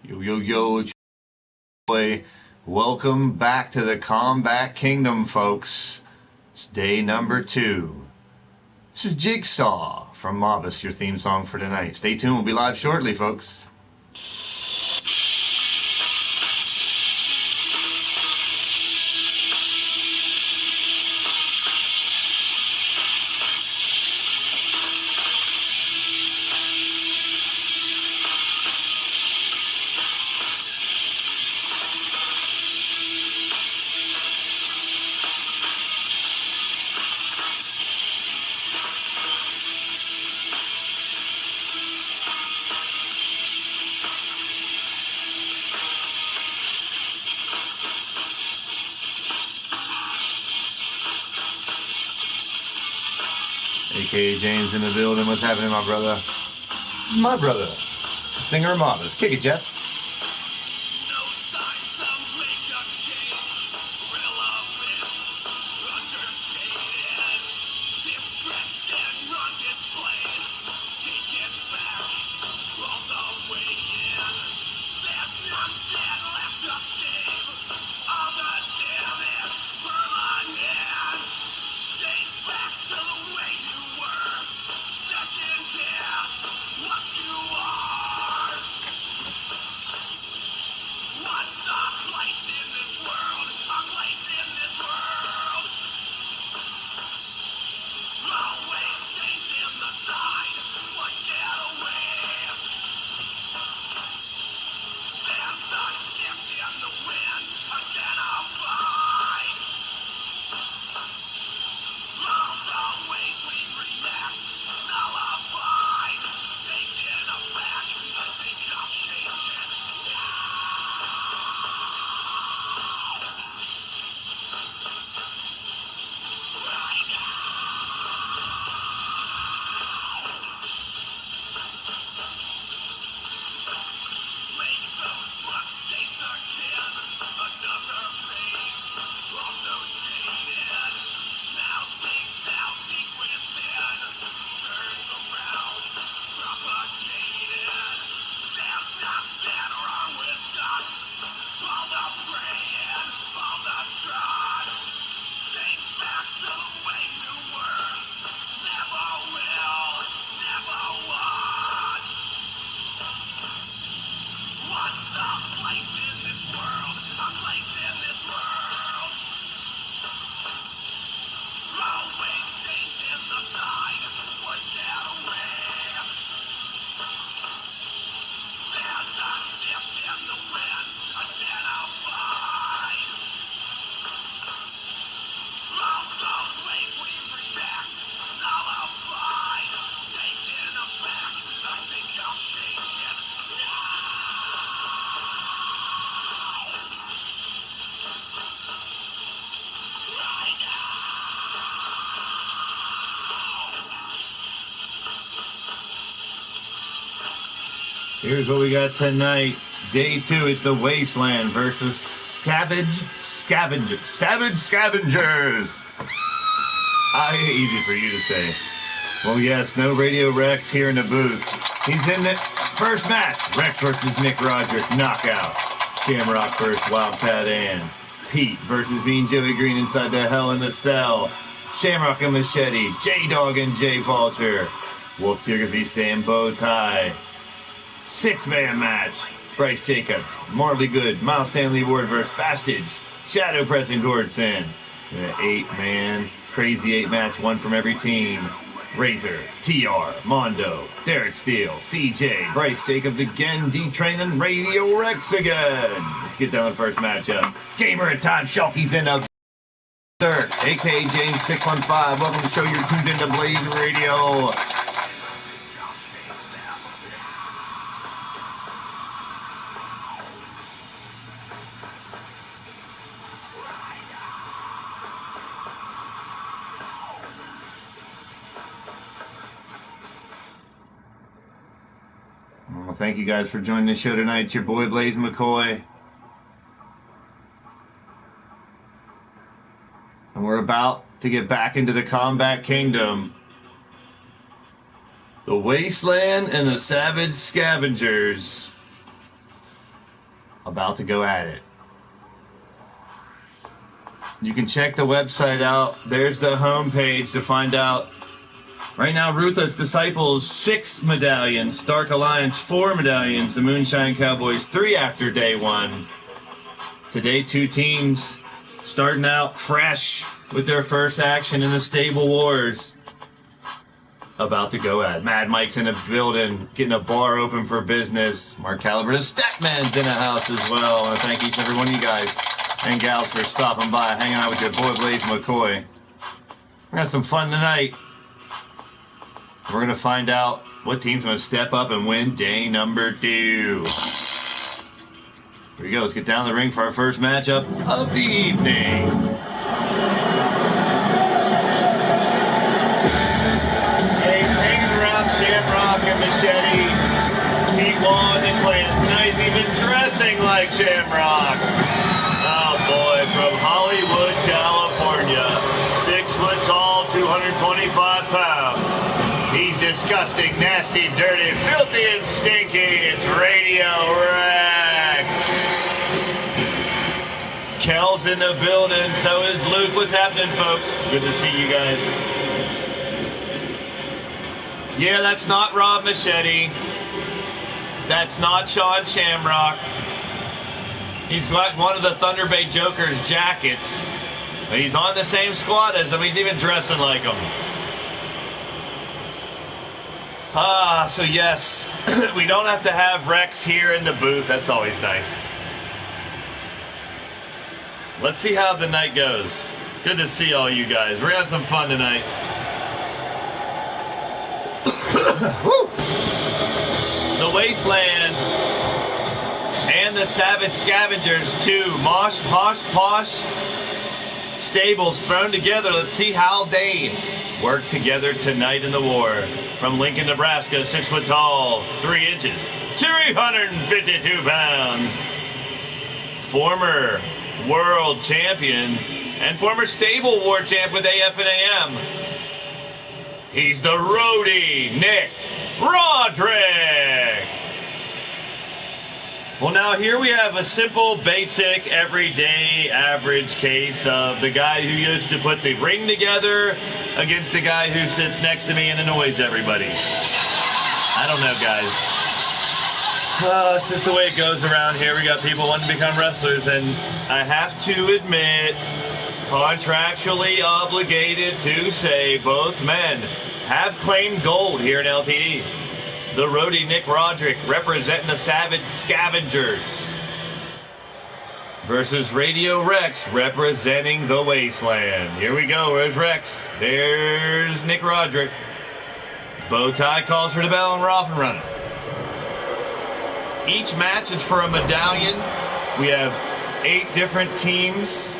Yo, yo, yo, boy. Welcome back to the Combat Kingdom, folks. It's day number 2. This is Jigsaw from Mobus, your theme song for tonight. Stay tuned, we'll be live shortly, folks. A.K.A. James in the building. What's happening, my brother? My brother. Singer of Mobus. Kick it, Jeff. Here's what we got tonight. Day 2, it's the Wasteland versus Savage Scavengers. Easy for you to say. Well, yes, no Radio Rex here in the booth. He's in the first match. Rex versus Nick Roderick, knockout. Shamrock versus Wildcat Ann. Pete versus Mean Joey Green inside the Hell in the Cell. Shamrock and Machete. J-Dog and Jay Vulture. Wolf Tiger Vista and Bowtie. 6-man match. Bryce Jacobs, Marley Good, Miles Stanley Ward versus Fastage, Shadow Press and Gordson. The 8-man, crazy 8-match, one from every team. Razor, TR, Mondo, Derek Steele, CJ, Bryce Jacobs again, D-Train, and Radio Rex again. Let's get down to the first matchup. Gamer at Todd Shelke's in the third, a.k.a. James 615. Welcome to the show. You're tuned into Blaised Radio. Well, thank you guys for joining the show tonight. It's your boy Blaise McCoy. And we're about to get back into the Combat Kingdom. The Wasteland and the Savage Scavengers. about to go at it. You can check the website out. There's the homepage to find out. Right now, Ruthless Disciples, 6 medallions. Dark Alliance, 4 medallions. The Moonshine Cowboys, 3 after day 1. Today, 2 teams starting out fresh with their first action in the Stable Wars. About to go at. Mad Mike's in the building, getting a bar open for business. Mark Caliber and Statman's in the house as well. I want to thank each and every one of you guys and gals for stopping by, hanging out with your boy Blaise McCoy. We got some fun tonight. We're going to find out what team's going to step up and win day number 2. Here we go. Let's get down the ring for our first matchup of the evening. Shamrock and Machete, Pete Wong and Clan. Tonight he's even dressing like Shamrock. Oh boy, from Hollywood, California. 6 foot tall, 225 pounds. He's disgusting, nasty, dirty, filthy, and stinky. It's Radio Rex. Kel's in the building, so is Luke. What's happening, folks? Good to see you guys. Yeah, that's not Rob Machete. That's not Sean Shamrock. He's got one of the Thunder Bay Joker's jackets. He's on the same squad as him. He's even dressing like him. So yes, we don't have to have Rex here in the booth. That's always nice. Let's see how the night goes. Good to see all you guys. We're having some fun tonight. The Wasteland and the Savage Scavengers, 2 mosh, posh stables thrown together. Let's see how they work together tonight in the war. From Lincoln, Nebraska, 6 foot tall, 3 inches, 352 pounds. Former world champion and former Stable War champ with AF and AM. He's the roadie, Nick Roderick. Well, now here we have a simple, basic, everyday, average case of the guy who used to put the ring together against the guy who sits next to me and annoys everybody. I don't know, guys. It's just the way it goes around here. We got people wanting to become wrestlers, and I have to admit, contractually obligated to say both men have claimed gold here in LTD. The roadie Nick Roderick representing the Savage Scavengers versus Radio Rex representing the Wasteland. Here we go. Where's Rex? There's Nick Roderick. Bow tie calls for the bell, and we're off and running. Each match is for a medallion. We have 8 different teams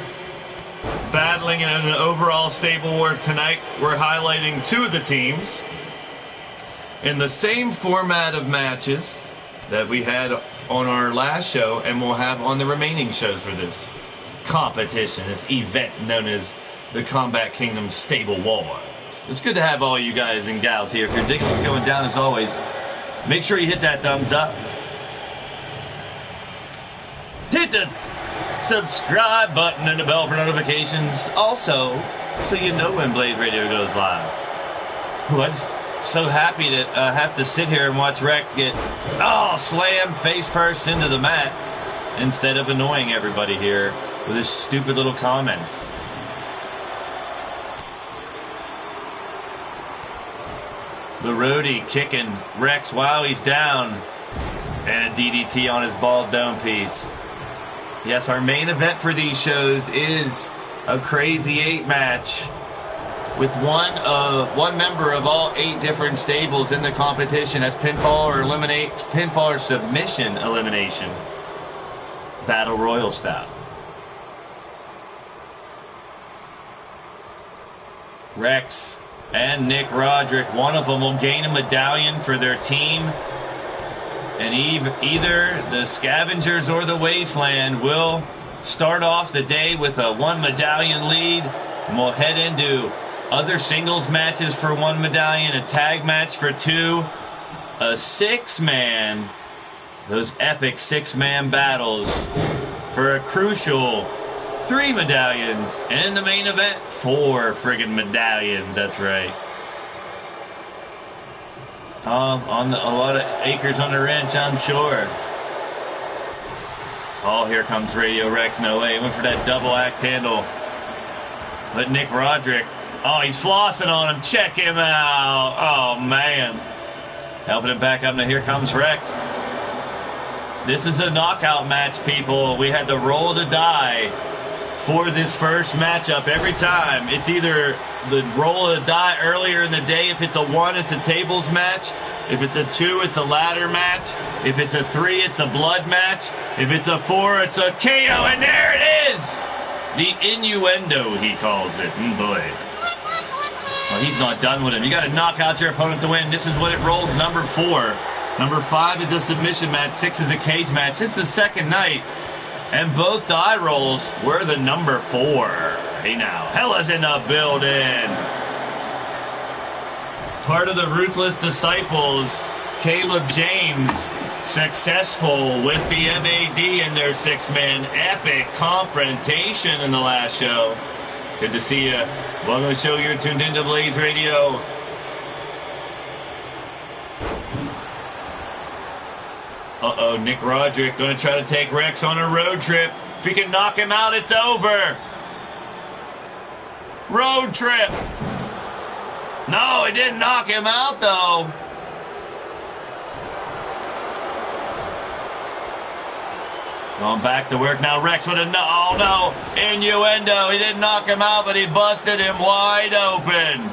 battling in an overall Stable War tonight. We're highlighting 2 of the teams in the same format of matches that we had on our last show and we'll have on the remaining shows for this competition, this event known as the Combat Kingdom Stable Wars. It's good to have all you guys and gals here. If you're digging what's going down, as always, make sure you hit that thumbs up. Hit the subscribe button and the bell for notifications. Also, so you know when Blaised Radio goes live. I'm so happy to have to sit here and watch Rex get slammed face first into the mat instead of annoying everybody here with his stupid little comments. The roadie kicking Rex while he's down, and a DDT on his bald dome piece. Yes, our main event for these shows is a Crazy 8 match with one member of all 8 different stables in the competition as pinfall or submission elimination, Battle Royal style. Rex and Nick Roderick, one of them will gain a medallion for their team, and either the Scavengers or the Wasteland will start off the day with a 1 medallion lead, and we'll head into other singles matches for 1 medallion, a tag match for 2, a 6-man those epic 6-man battles for a crucial 3 medallions, and in the main event, 4 friggin' medallions. That's right. On a lot of acres on the wrench, I'm sure. Oh, here comes Radio Rex. No way. He went for that double axe handle. But Nick Roderick, oh, he's flossing on him. Check him out. Oh, man. Helping him back up. Now here comes Rex. This is a knockout match, people. We had to roll the die for this first matchup every time. It's either the roll of the die earlier in the day. If it's a 1, it's a tables match. If it's a 2, it's a ladder match. If it's a 3, it's a blood match. If it's a 4, it's a KO. And there it is! The innuendo, he calls it. Boy. Well, he's not done with him. You got to knock out your opponent to win. This is what it rolled. Number 4. Number 5 is a submission match. 6 is a cage match. This is the second night. And both die rolls were the number 4. Hey now, Hella's in the building. Part of the Ruthless Disciples, Caleb James, successful with the MAD in their 6-man epic confrontation in the last show. Good to see you. Welcome to the show. You're tuned into Blaised Radio. Uh-oh, Nick Roderick going to try to take Rex on a road trip. If he can knock him out, it's over. Road trip. No, he didn't knock him out, though. Going back to work now. Rex with a oh no, innuendo. He didn't knock him out, but he busted him wide open.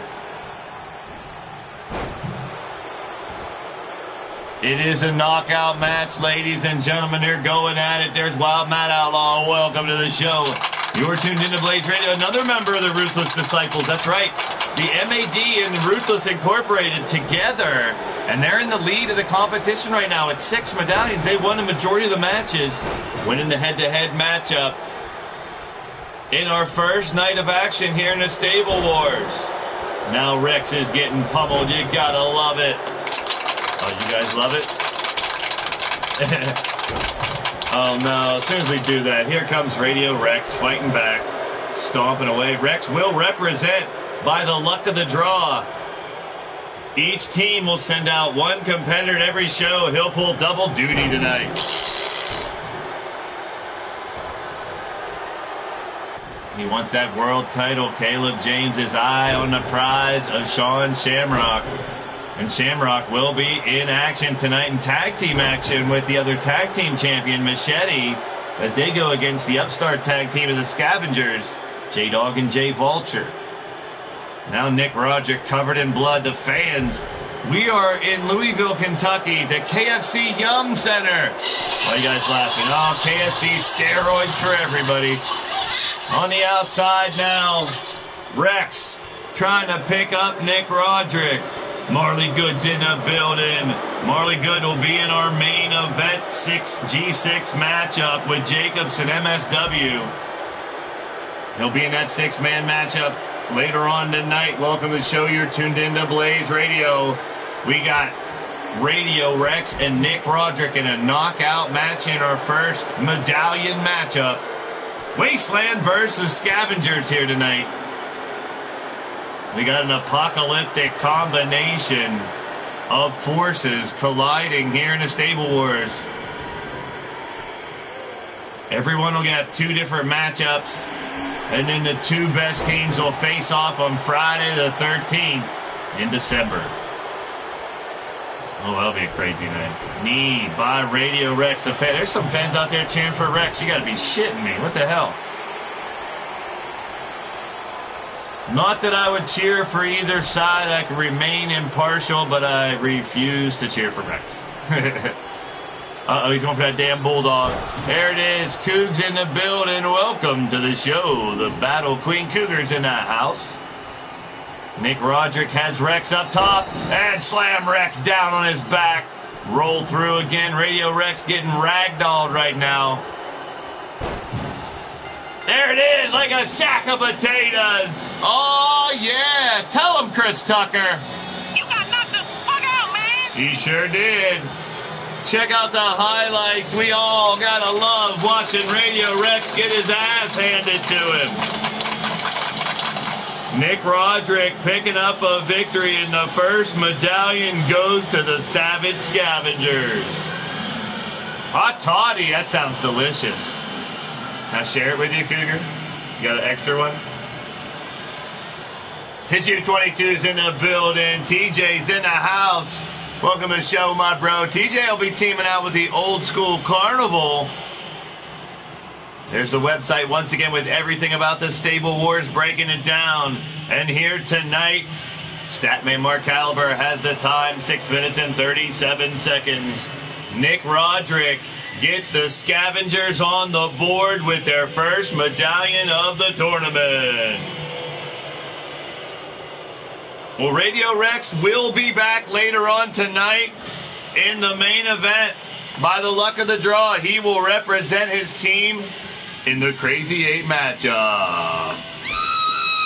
It is a knockout match, ladies and gentlemen. They're going at it. There's Wild Matt Outlaw. Welcome to the show. You're tuned into Blaised Radio, another member of the Ruthless Disciples. That's right. The MAD and Ruthless Incorporated together, and they're in the lead of the competition right now at 6 medallions. They won the majority of the matches, winning the head-to-head matchup in our first night of action here in the Stable Wars. Now Rex is getting pummeled. You gotta love it. Oh, you guys love it? Oh, no. As soon as we do that, here comes Radio Rex fighting back, stomping away. Rex will represent by the luck of the draw. Each team will send out 1 competitor at every show. He'll pull double duty tonight. He wants that world title. Caleb James' eye on the prize of Sean Shamrock. And Shamrock will be in action tonight in tag team action with the other tag team champion, Machete, as they go against the upstart tag team of the Scavengers, J-Dog and Jay Vulture. Now Nick Roderick covered in blood. The fans, we are in Louisville, Kentucky, the KFC Yum Center. Why are you guys laughing? Oh, KFC steroids for everybody. On the outside now, Rex trying to pick up Nick Roderick. Marley Good's in the building. Marley Good will be in our main event 6G6 matchup with Jacobs and MSW. He'll be in that 6-man matchup later on tonight. Welcome to the show. You're tuned into Blaised Radio. We got Radio Rex and Nick Roderick in a knockout match in our first medallion matchup. Wasteland versus Scavengers here tonight. We got an apocalyptic combination of forces colliding here in the Stable Wars. Everyone will have 2 different matchups, and then the 2 best teams will face off on Friday the 13th in December. Oh, that'll be a crazy night. Knee by Radio Rex. There's some fans out there cheering for Rex. You gotta be shitting me. What the hell? Not that I would cheer for either side. I can remain impartial, but I refuse to cheer for Rex. Uh-oh, he's going for that damn bulldog. There it is. Cougs in the building. Welcome to the show. The Battle Queen Cougars in the house. Nick Roderick has Rex up top and slam Rex down on his back. Roll through again. Radio Rex getting ragdolled right now. There it is, like a sack of potatoes. Oh, yeah. Tell him, Chris Tucker. You got knocked the fuck out, man. He sure did. Check out the highlights. We all gotta love watching Radio Rex get his ass handed to him. Nick Roderick picking up a victory, and the first medallion goes to the Savage Scavengers. Hot toddy, that sounds delicious. Can I share it with you, Cougar? You got an extra one? Tissue 22's in the building. TJ's in the house. Welcome to the show, my bro. TJ will be teaming out with the Old School Carnival. There's the website once again with everything about the Stable Wars, breaking it down. And here tonight, Statman Mark Caliber has the time, 6 minutes and 37 seconds. Nick Roderick gets the Scavengers on the board with their first medallion of the tournament. Well, Radio Rex will be back later on tonight in the main event. By the luck of the draw, he will represent his team in the Crazy 8 matchup. I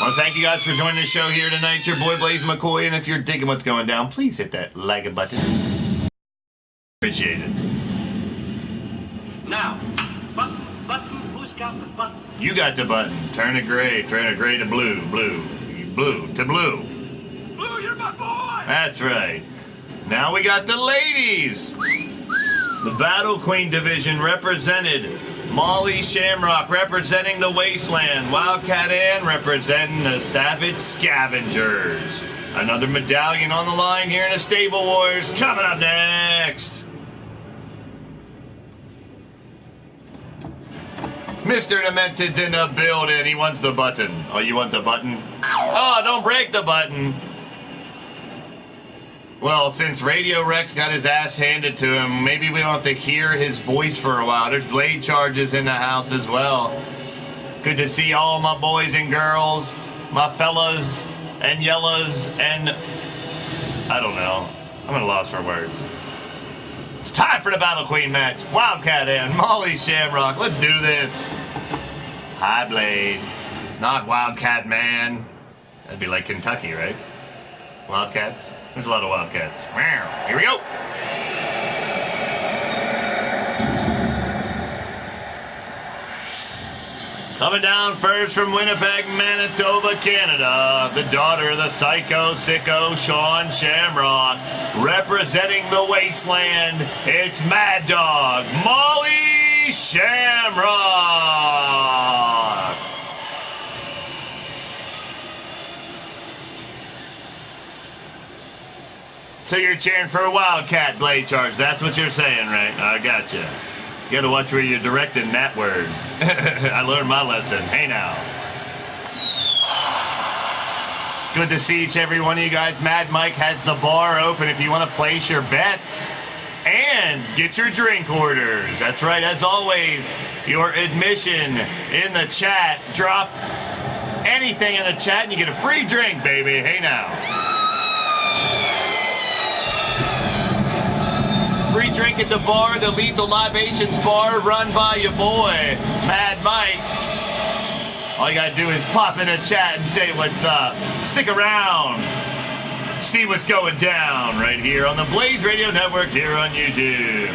want to thank you guys for joining the show here tonight. It's your boy Blaise McCoy, and if you're digging what's going down, please hit that like button. Appreciate it. Now, button, who's got the button? You got the button. Turn it gray to blue, blue to blue. Blue, you're my boy! That's right. Now we got the ladies. The Battle Queen division represented Molly Shamrock, representing the Wasteland. Wildcat Ann representing the Savage Scavengers. Another medallion on the line here in the Stable Wars. Coming up next. Mr. Demented's in the building. He wants the button. Oh, you want the button? Oh, don't break the button. Well, since Radio Rex got his ass handed to him, maybe we don't have to hear his voice for a while. There's Blade Charges in the house as well. Good to see all my boys and girls, my fellas and yellas, and I don't know. I'm at a loss for words. It's time for the Battle Queen match. Wildcat and Molly Shamrock. Let's do this. Hi, Blade. Not Wildcat Man. That'd be like Kentucky, right? Wildcats? There's a lot of Wildcats. Here we go. Coming down first from Winnipeg, Manitoba, Canada, the daughter of the psycho sicko Sean Shamrock. Representing the Wasteland, it's Mad Dog Molly Shamrock. So you're cheering for a Wildcat, Blade Charge. That's what you're saying, right? I gotcha. You gotta watch where you're directing that word. I learned my lesson. Hey now. Good to see each every one of you guys. Mad Mike has the bar open if you want to place your bets and get your drink orders. That's right, as always, your admission in the chat. Drop anything in the chat and you get a free drink, baby. Hey now. Free drink at the bar, the Lethal Libations bar, run by your boy, Mad Mike. All you gotta do is pop in the chat and say what's up. Stick around. See what's going down right here on the Blaised Radio Network here on YouTube.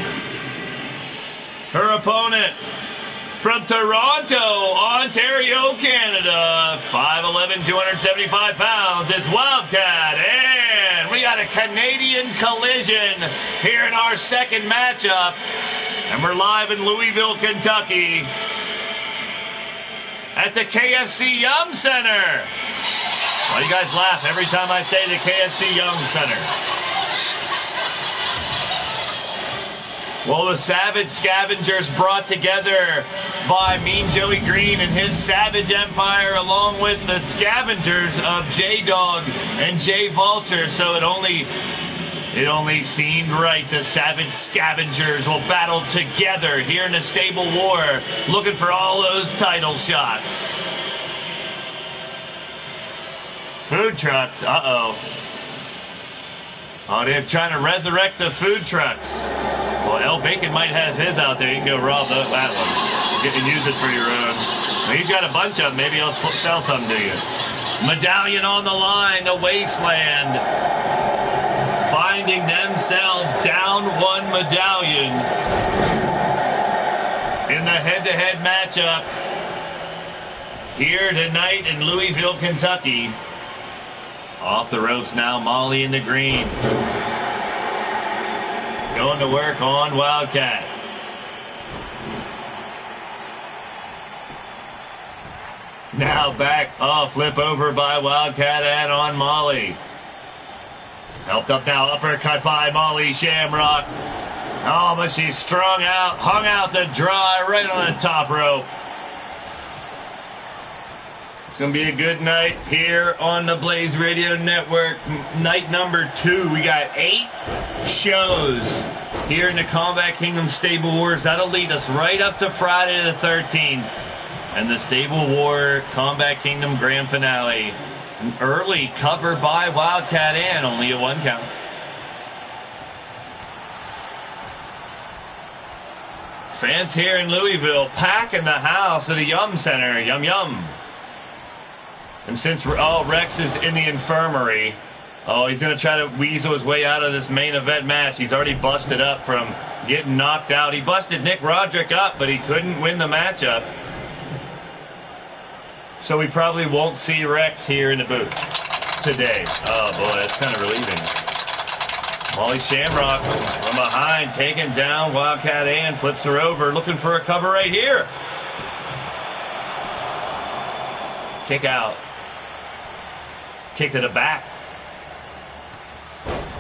Her opponent from Toronto, Ontario, Canada, 5'11", 275 pounds, is Wildcat, and we got a Canadian collision here in our second matchup, and we're live in Louisville, Kentucky, at the KFC Yum Center. Why do you guys laugh every time I say the KFC Yum Center? Well, the Savage Scavengers, brought together by Mean Joey Green and his Savage Empire, along with the Scavengers of J-Dog and J-Vulture. So it only seemed right the Savage Scavengers will battle together here in a Stable War, looking for all those title shots. Food trucks, uh-oh. Oh, they're trying to resurrect the food trucks. Well, El Bacon might have his out there. You can go rob that one. You can use it for your own. Well, he's got a bunch of them. Maybe he'll sell some to you. Medallion on the line, the Wasteland. finding themselves down one medallion in the head-to-head matchup here tonight in Louisville, Kentucky. Off the ropes now, Molly in the green. Going to work on Wildcat. Now back, flip over by Wildcat and on Molly. Helped up now, uppercut by Molly Shamrock. Oh, but she's strung out, hung out to dry right on the top rope. It's going to be a good night here on the Blaised Radio Network. Night number 2. We got 8 shows here in the Combat Kingdom Stable Wars. That'll lead us right up to Friday the 13th. And the Stable War Combat Kingdom Grand Finale. An early cover by Wildcat Ann, only a 1 count. Fans here in Louisville packing the house at the Yum Center. Yum Yum. And since Rex is in the infirmary, he's going to try to weasel his way out of this main event match. He's already busted up from getting knocked out. He busted Nick Roderick up, but he couldn't win the matchup. So we probably won't see Rex here in the booth today. Oh boy, that's kind of relieving. Molly Shamrock from behind, taking down Wildcat Ann, flips her over, looking for a cover right here. Kick out. Kick to the back.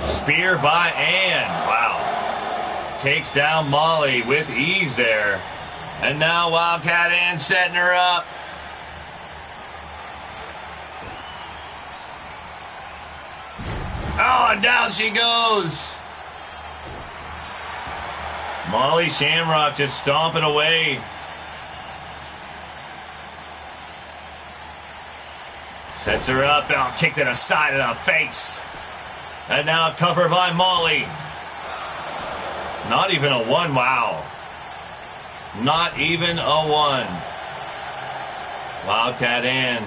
Spear by Ann. Wow. Takes down Molly with ease there. And now Wildcat Ann setting her up. Oh, and down she goes. Molly Shamrock just stomping away. Sets her up. Oh, kick to the side of the face. And now a cover by Molly. Not even a 1. Wow. Not even a 1. Wildcat Ann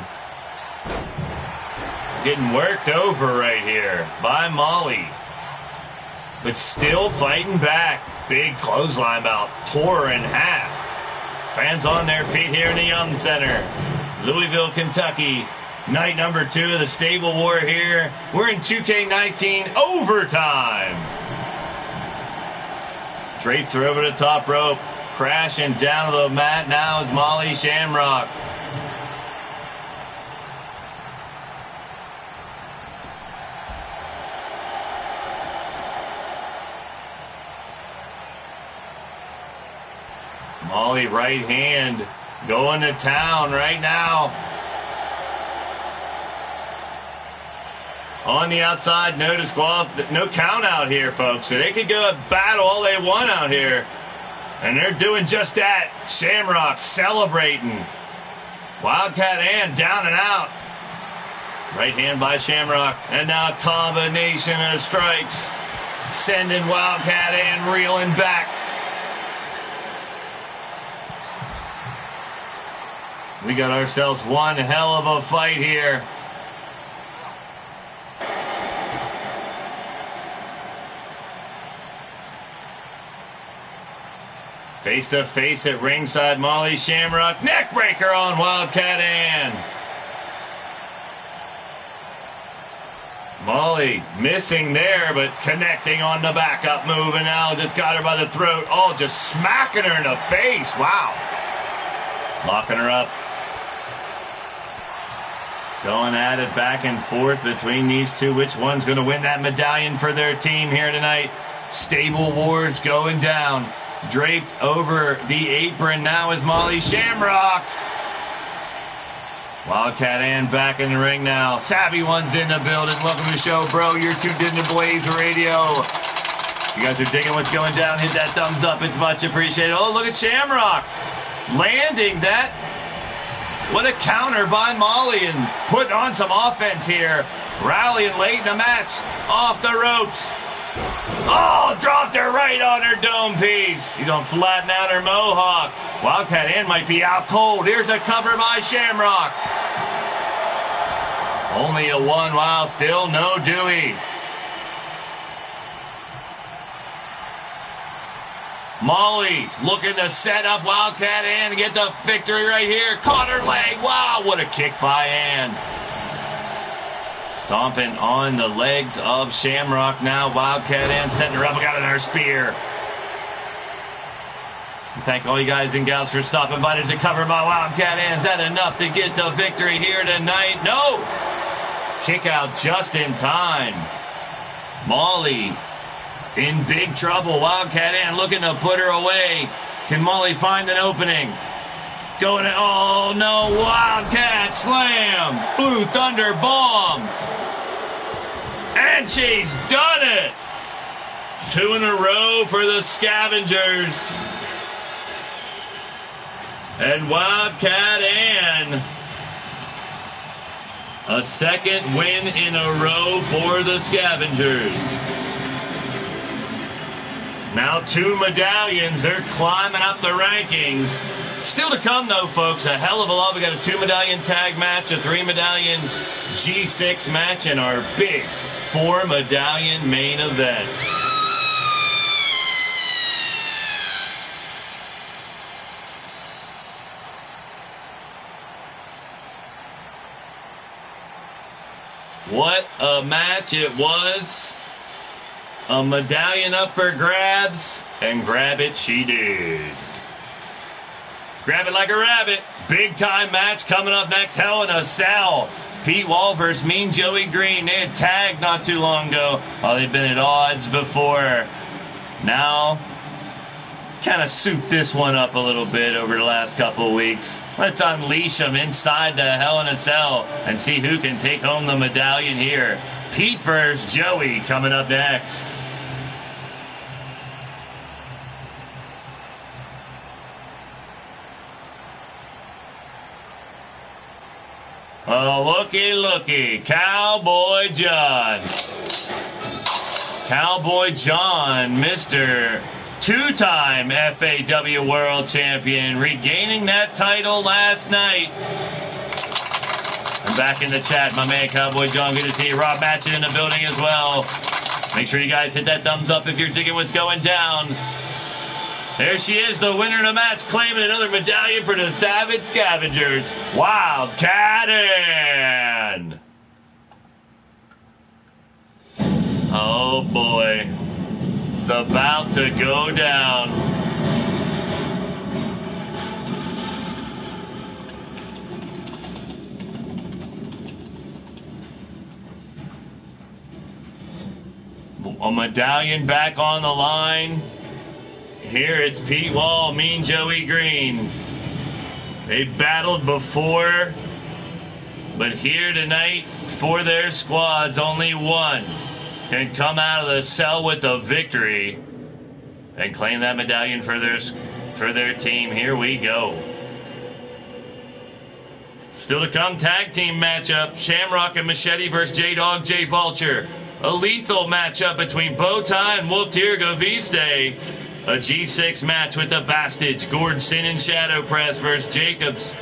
getting worked over right here by Molly. But still fighting back. Big clothesline about tore her in half. Fans on their feet here in the Yum Center. Louisville, Kentucky. Night number 2 of the Stable War here. We're in 2K19 overtime. Drapes her over the top rope. Crashing down to the mat now is Molly Shamrock. Molly right hand going to town right now. On the outside, no count out here, folks. So they could go battle all they want out here. And they're doing just that. Shamrock celebrating. Wildcat Ann down and out. Right hand by Shamrock. And now a combination of strikes. Sending Wildcat Ann reeling back. We got ourselves one hell of a fight here. Face to face at ringside, Molly Shamrock. Neckbreaker on Wildcat Ann. Molly missing there, but connecting on the backup move, and now just got her by the throat. Oh, just smacking her in the face. Wow. Locking her up. Going at it back and forth between these two. Which one's going to win that medallion for their team here tonight? Stable Wars going down. Draped over the apron now is Molly Shamrock. Wildcat Ann back in the ring now. Savvy One's in the building. Welcome to the show, bro. You're tuned into Blaised Radio. If you guys are digging what's going down, hit that thumbs up. It's much appreciated. Oh, look at Shamrock landing that. What a counter by Molly and putting on some offense here. Rallying late in the match. Off the ropes. Oh, dropped her right on her dome piece. He's going to flatten out her mohawk. Wildcat Ann might be out cold. Here's a cover by Shamrock. Only a 1. Wow, still no Dewey. Molly looking to set up Wildcat Ann to get the victory right here. Caught her leg. Wow, what a kick by Ann. Stomping on the legs of Shamrock now. Wildcat Ann setting her up. We got another spear. Thank all you guys and gals for stopping by. There's a cover by Wildcat Ann. Is that enough to get the victory here tonight? No. Kick out just in time. Molly in big trouble. Wildcat Ann looking to put her away. Can Molly find an opening? Going, oh no, Wildcat slam. Blue Thunder bomb. And she's done it. 2 in a row for the Scavengers. And Wildcat Ann, a second win in a row for the Scavengers. Now 2 medallions. They're climbing up the rankings. Still to come, though, folks. A hell of a lot. We got a 2-medallion tag match, a 3-medallion G6 match, and our big 4-medallion main event. What a match it was. A medallion up for grabs, and grab it she did. Grab it like a rabbit. Big time match coming up next. Hell in a Cell. Pete Wall versus Mean Joey Green. They had tagged not too long ago. Oh, they've been at odds before. Now, kind of soup this one up a little bit over the last couple of weeks. Let's unleash them inside the Hell in a Cell and see who can take home the medallion here. Pete versus Joey coming up next. Oh, looky, Cowboy John. Cowboy John, Mr. 2-time FAW World Champion, regaining that title last night. And back in the chat, my man Cowboy John, good to see you. Rob Matchett in the building as well. Make sure you guys hit that thumbs up if you're digging what's going down. There she is, the winner of the match, claiming another medallion for the Savage Scavengers. Wildcat Ann. Oh boy. It's about to go down. A medallion back on the line. Here it's Pete Wall, Mean Joey Green. They battled before, but here tonight for their squads, only one can come out of the cell with the victory and claim that medallion for their team. Here we go. Still to come, tag team matchup, Shamrock and Machete versus J-Dog, J Vulture. A lethal matchup between Bowtie and Wolf Tirgoviste. A G6 match with the Bastage, Gordson and Shadow Press versus Jacobs,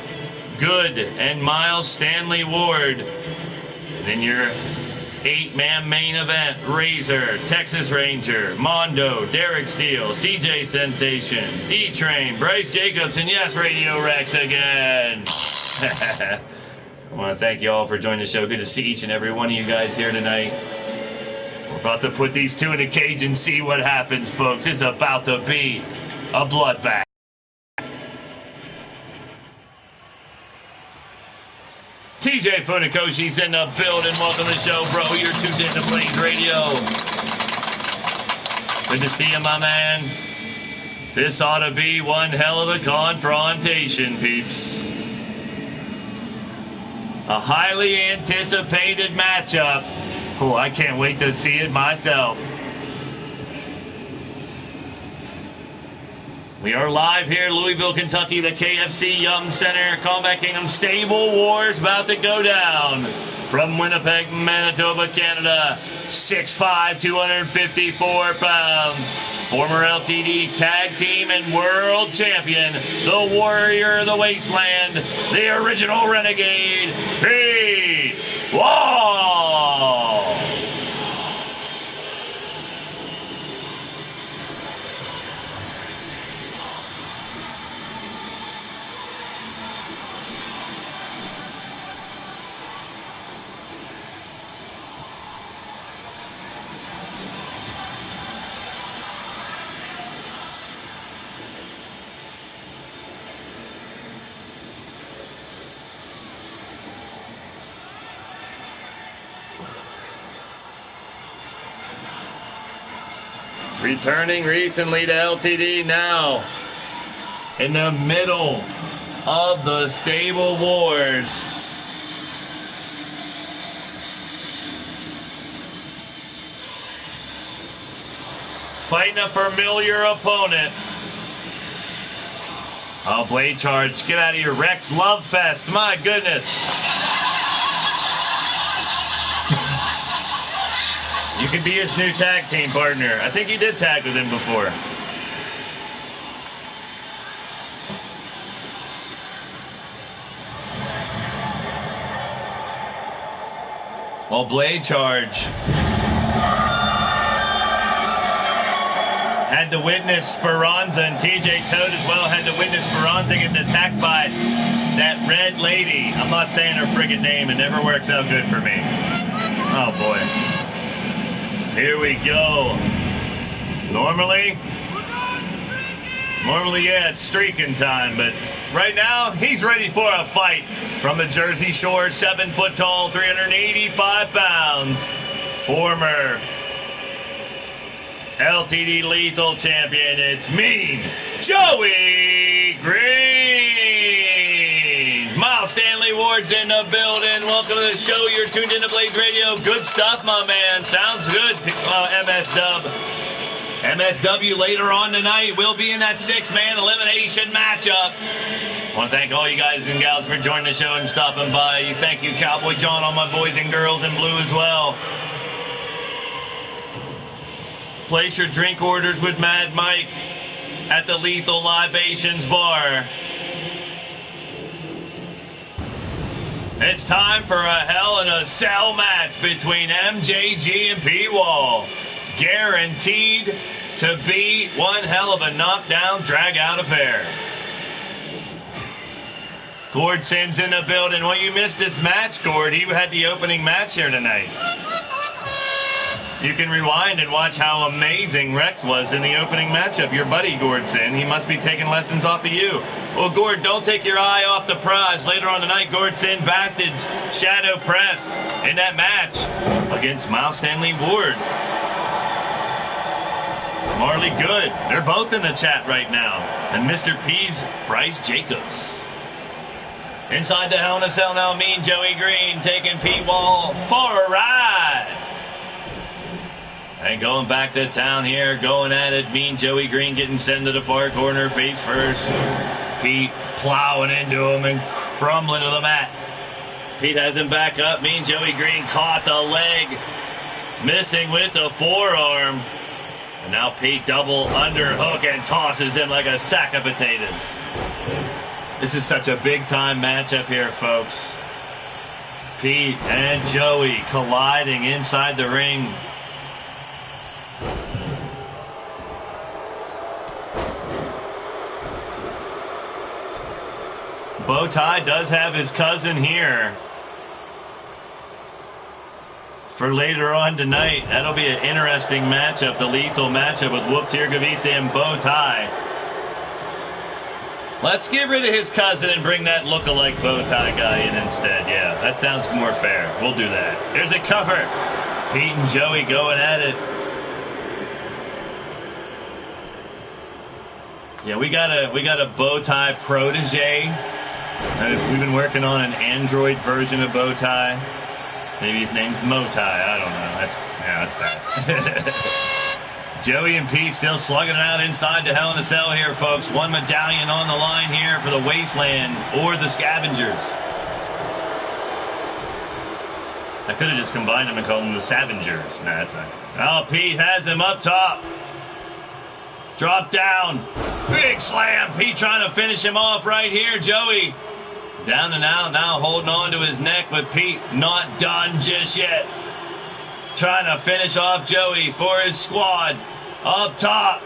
Good, and Miles Stanley Ward. And then your 8-man main event, Razor, Texas Ranger, Mondo, Derek Steele, CJ Sensation, D-Train, Bryce Jacobs, and yes, Radio Rex again. I want to thank you all for joining the show. Good to see each and every one of you guys here tonight. We're about to put these two in a cage and see what happens, folks. It's about to be a bloodbath. TJ Funakoshi's in the building. Welcome to the show, bro. You're tuned in to Blaised Radio. Good to see you, my man. This ought to be one hell of a confrontation, peeps. A highly anticipated matchup. Oh, I can't wait to see it myself. We are live here, Louisville, Kentucky, the KFC Yum Center. Combat Kingdom Stable Wars about to go down. From Winnipeg, Manitoba, Canada, 6'5", 254 pounds. Former LTD Tag Team and World Champion, the Warrior of the Wasteland, the original Renegade, Pete Wall. Returning recently to LTD now. In the middle of the stable wars. Fighting a familiar opponent. Oh, blade charge. Get out of here. Rex Love Fest. My goodness. You could be his new tag team partner. I think you did tag with him before. Well, blade charge. Had to witness Speranza and TJ Toad as well. Had to witness Speranza getting attacked by that red lady. I'm not saying her friggin' name. It never works out good for me. Oh, boy. Here we go. Normally, yeah, it's streaking time, but right now, he's ready for a fight. From the Jersey Shore, 7 foot tall, 385 pounds, former LTD Lethal Champion, it's Mean Joey Green. Miles Stanley Ward's in the building. Welcome to the show. You're tuned into Blaised Radio. Good stuff, my man. Sounds good, MS-Dub. MSW later on tonight will be in that 6-man elimination matchup. I want to thank all you guys and gals for joining the show and stopping by. Thank you, Cowboy John, all my boys and girls in blue as well. Place your drink orders with Mad Mike at the Lethal Libations Bar. It's time for a Hell in a Cell match between MJG and P-Wall. Guaranteed to be one hell of a knockdown, drag-out affair. Gord Sims in the building. Well, you missed this match, Gord. He had the opening match here tonight. You can rewind and watch how amazing Rex was in the opening matchup. Your buddy, Gord Sin, he must be taking lessons off of you. Well, Gord, don't take your eye off the prize. Later on tonight, Gord Sin Bastard's Shadow Press in that match against Miles Stanley Ward. Marley Good. They're both in the chat right now. And Mr. P's Bryce Jacobs. Inside the Hell in a Cell now, Mean Joey Green taking P-Wall for a ride. And going back to town here, going at it. Mean Joey Green getting sent to the far corner, face first. Pete plowing into him and crumbling to the mat. Pete has him back up. Mean Joey Green caught the leg. Missing with the forearm. And now Pete double underhook and tosses him like a sack of potatoes. This is such a big-time matchup here, folks. Pete and Joey colliding inside the ring. Bowtie does have his cousin here for later on tonight. That'll be an interesting matchup, the lethal matchup with Whoop Tirgavista and Bowtie. Let's get rid of his cousin and bring that look-alike Bowtie guy in instead. Yeah, that sounds more fair. We'll do that. There's a cover. Pete and Joey going at it. Yeah, we got a Bowtie protege. We've been working on an Android version of Bowtie. Maybe his name's Motai. I don't know. That's bad. Joey and Pete still slugging it out inside the Hell in a Cell here, folks. One medallion on the line here for the Wasteland or the Scavengers. I could have just combined them and called them the Savengers. Nah, that's not. Oh, Pete has him up top. Drop down. Big slam. Pete trying to finish him off right here. Joey down and out now, holding on to his neck, but Pete not done just yet. Trying to finish off Joey for his squad. Up top.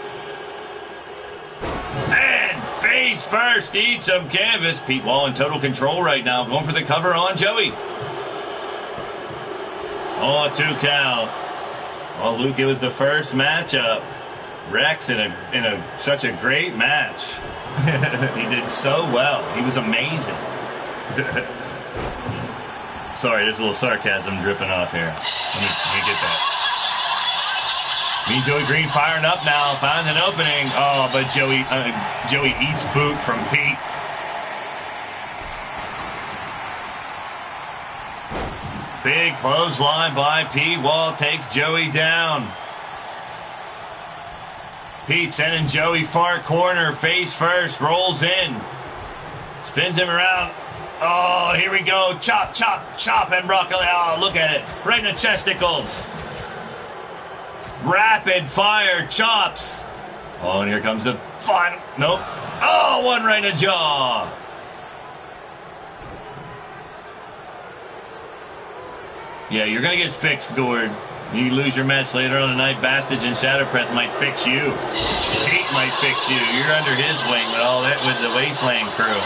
And face first. Eat some canvas. Pete Wall in total control right now. Going for the cover on Joey. Oh, 2 count. Well, Luke, it was the first matchup. Rex in such a great match. He did so well. He was amazing. Sorry, there's a little sarcasm dripping off here. Let me get that. Me, Joey Green firing up now, found an opening. Oh, but Joey eats boot from Pete. Big clothesline by Pete. Wall takes Joey down. Pete sending Joey far corner, face first, rolls in. Spins him around. Oh, here we go. Chop, chop, chop, and broccoli. Oh, look at it. Right in the chesticles. Rapid fire chops. Oh, and here comes the final. Nope. Oh, one right in the jaw. Yeah, you're going to get fixed, Gord. You lose your match later on tonight. Bastage and Shadow Press might fix you. Pete might fix you. You're under his wing with all that, with the Wasteland crew.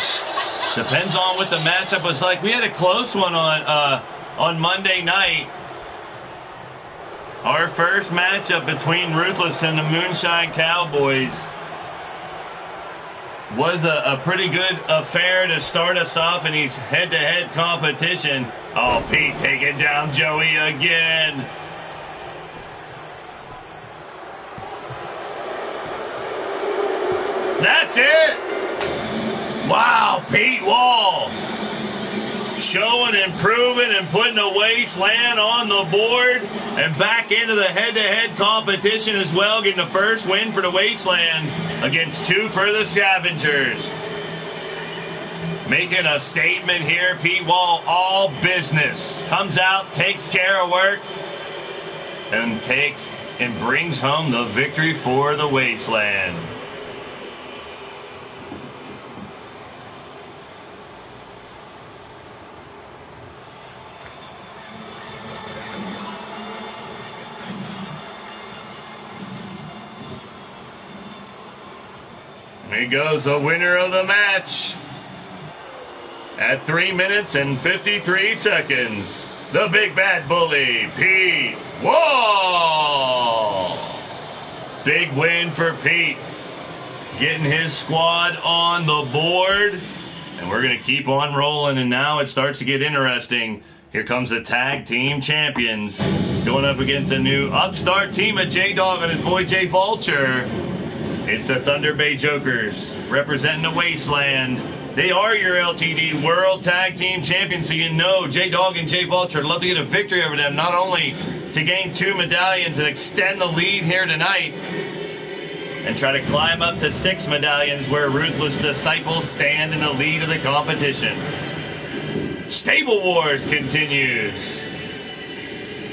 Depends on what the matchup was like. We had a close one on Monday night. Our first matchup between Ruthless and the Moonshine Cowboys was a pretty good affair to start us off in these head-to-head competition. Oh, Pete taking down Joey again. That's it. Wow, Pete Wall showing and proving and putting the Wasteland on the board and back into the head-to-head competition as well, getting the first win for the Wasteland against two for the Scavengers. Making a statement here, Pete Wall, all business. Comes out, takes care of work, and brings home the victory for the Wasteland. Here goes the winner of the match. At 3 minutes and 53 seconds, the big bad bully, Pete Wall. Big win for Pete. Getting his squad on the board. And we're going to keep on rolling, and now it starts to get interesting. Here comes the tag team champions going up against a new upstart team of J-Dog and his boy Jay Vulture. It's the Thunder Bay Jokers representing the Wasteland. They are your LTD World Tag Team Champions, so you know J-Dog and Jay Vulture would love to get a victory over them, not only to gain 2 medallions and extend the lead here tonight, and try to climb up to 6 medallions where Ruthless Disciples stand in the lead of the competition. Stable Wars continues.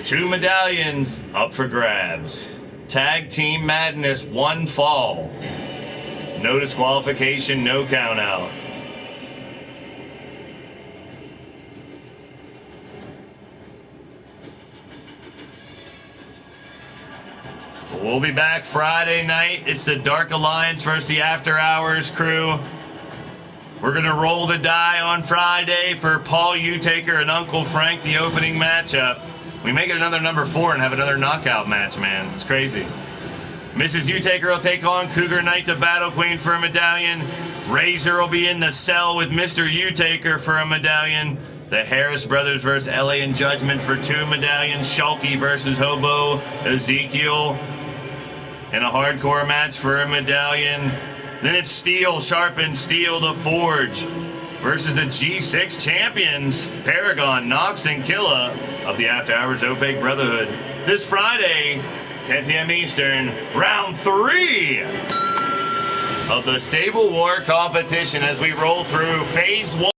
2 medallions up for grabs. Tag Team Madness, 1 fall. No disqualification, no count out. We'll be back Friday night. It's the Dark Alliance versus the After Hours crew. We're going to roll the die on Friday for Paul Utaker and Uncle Frank, the opening matchup. We make it another number 4 and have another knockout match, man. It's crazy. Mrs. Utaker will take on Cougar Knight, the Battle Queen, for a medallion. Razor will be in the cell with Mr. Utaker for a medallion. The Harris Brothers versus LA and Judgment for 2 medallions. Shulky versus Hobo Ezekiel in a hardcore match for a medallion. Then it's Steel, Sharpen Steel the Forge versus the G6 champions, Paragon, Nox, and Killa of the After Hours Opaque Brotherhood. This Friday, 10 p.m. Eastern, round 3 of the Stable War competition as we roll through phase 1.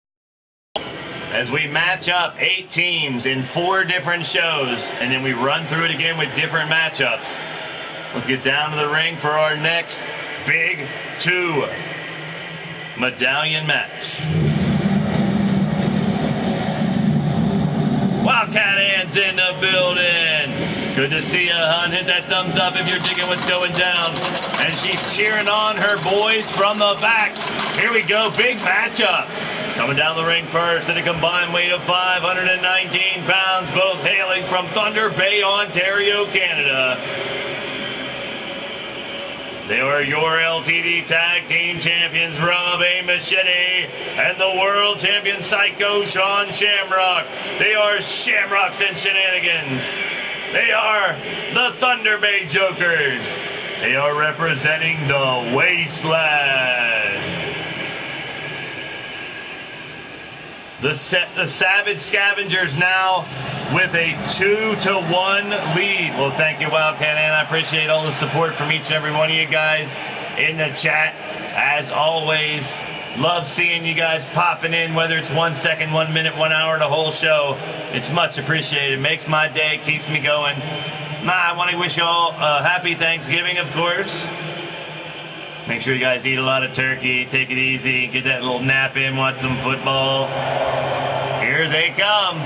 As we match up 8 teams in 4 different shows, and then we run through it again with different matchups. Let's get down to the ring for our next Big 2 medallion match. Wildcat Ann's in the building. Good to see you, hon. Hit that thumbs up if you're digging what's going down. And she's cheering on her boys from the back. Here we go, big matchup. Coming down the ring first at a combined weight of 519 pounds, both hailing from Thunder Bay, Ontario, Canada. They are your LTD Tag Team Champions, Rob A. Machete, and the World Champion Psycho Sean Shamrock. They are Shamrocks and Shenanigans. They are the Thunder Bay Jokers. They are representing the Wasteland. The Savage Scavengers now with a 2-1 lead. Well, thank you, Wildcat, and I appreciate all the support from each and every one of you guys in the chat. As always, love seeing you guys popping in, whether it's 1 second, 1 minute, 1 hour, the whole show. It's much appreciated. Makes my day, keeps me going. I want to wish you all a happy Thanksgiving, of course. Make sure you guys eat a lot of turkey, take it easy, get that little nap in, watch some football. Here they come.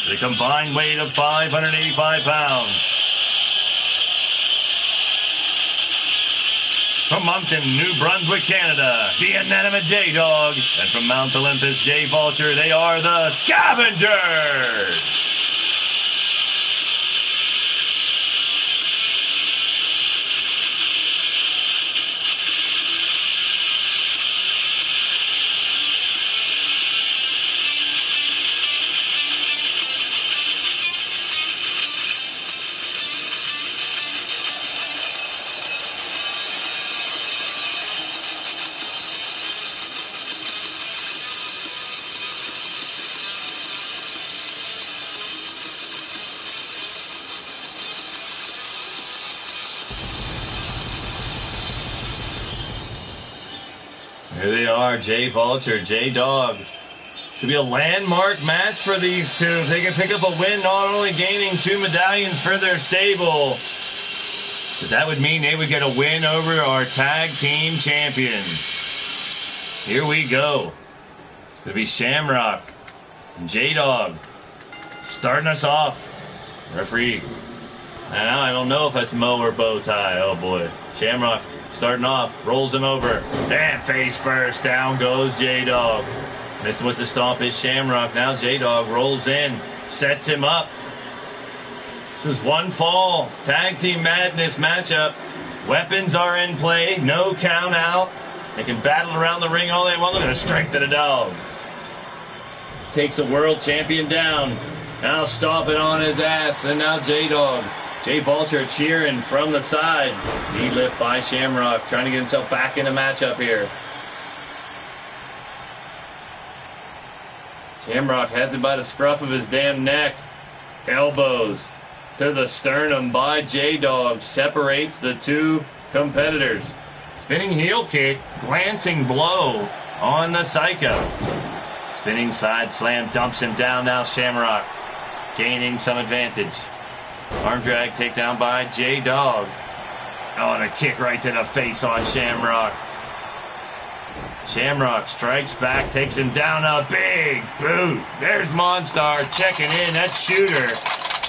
The combined weight of 585 pounds. From Moncton, New Brunswick, Canada, the inanimate J-Dog. And from Mount Olympus, J-Vulture, they are the Scavengers. Here they are, J-Vulture, J-Dog. Could be a landmark match for these two. If they can pick up a win, not only gaining 2 medallions for their stable, but that would mean they would get a win over our tag team champions. Here we go. It's going to be Shamrock and J-Dog starting us off. Referee. Now I don't know if that's Mo or bow tie. Oh boy. Shamrock starting off, rolls him over. And face first, down goes J-Dog. Missing with the stomp is Shamrock. Now J-Dog rolls in, sets him up. This is one fall. Tag Team Madness matchup. Weapons are in play. No count out. They can battle around the ring all they want. Look at the strength of the dog. Takes a world champion down. Now stomping on his ass. And now J-Dog. J-Vulture cheering from the side. Knee lift by Shamrock. Trying to get himself back in the matchup here. Shamrock has it by the scruff of his damn neck. Elbows to the sternum by J-Dog. Separates the two competitors. Spinning heel kick. Glancing blow on the Psycho. Spinning side slam. Dumps him down now. Shamrock gaining some advantage. Arm drag takedown by J-Dog. Oh, and a kick right to the face on Shamrock. Shamrock strikes back, takes him down, a big boot. There's Monstar checking in. That's Shooter.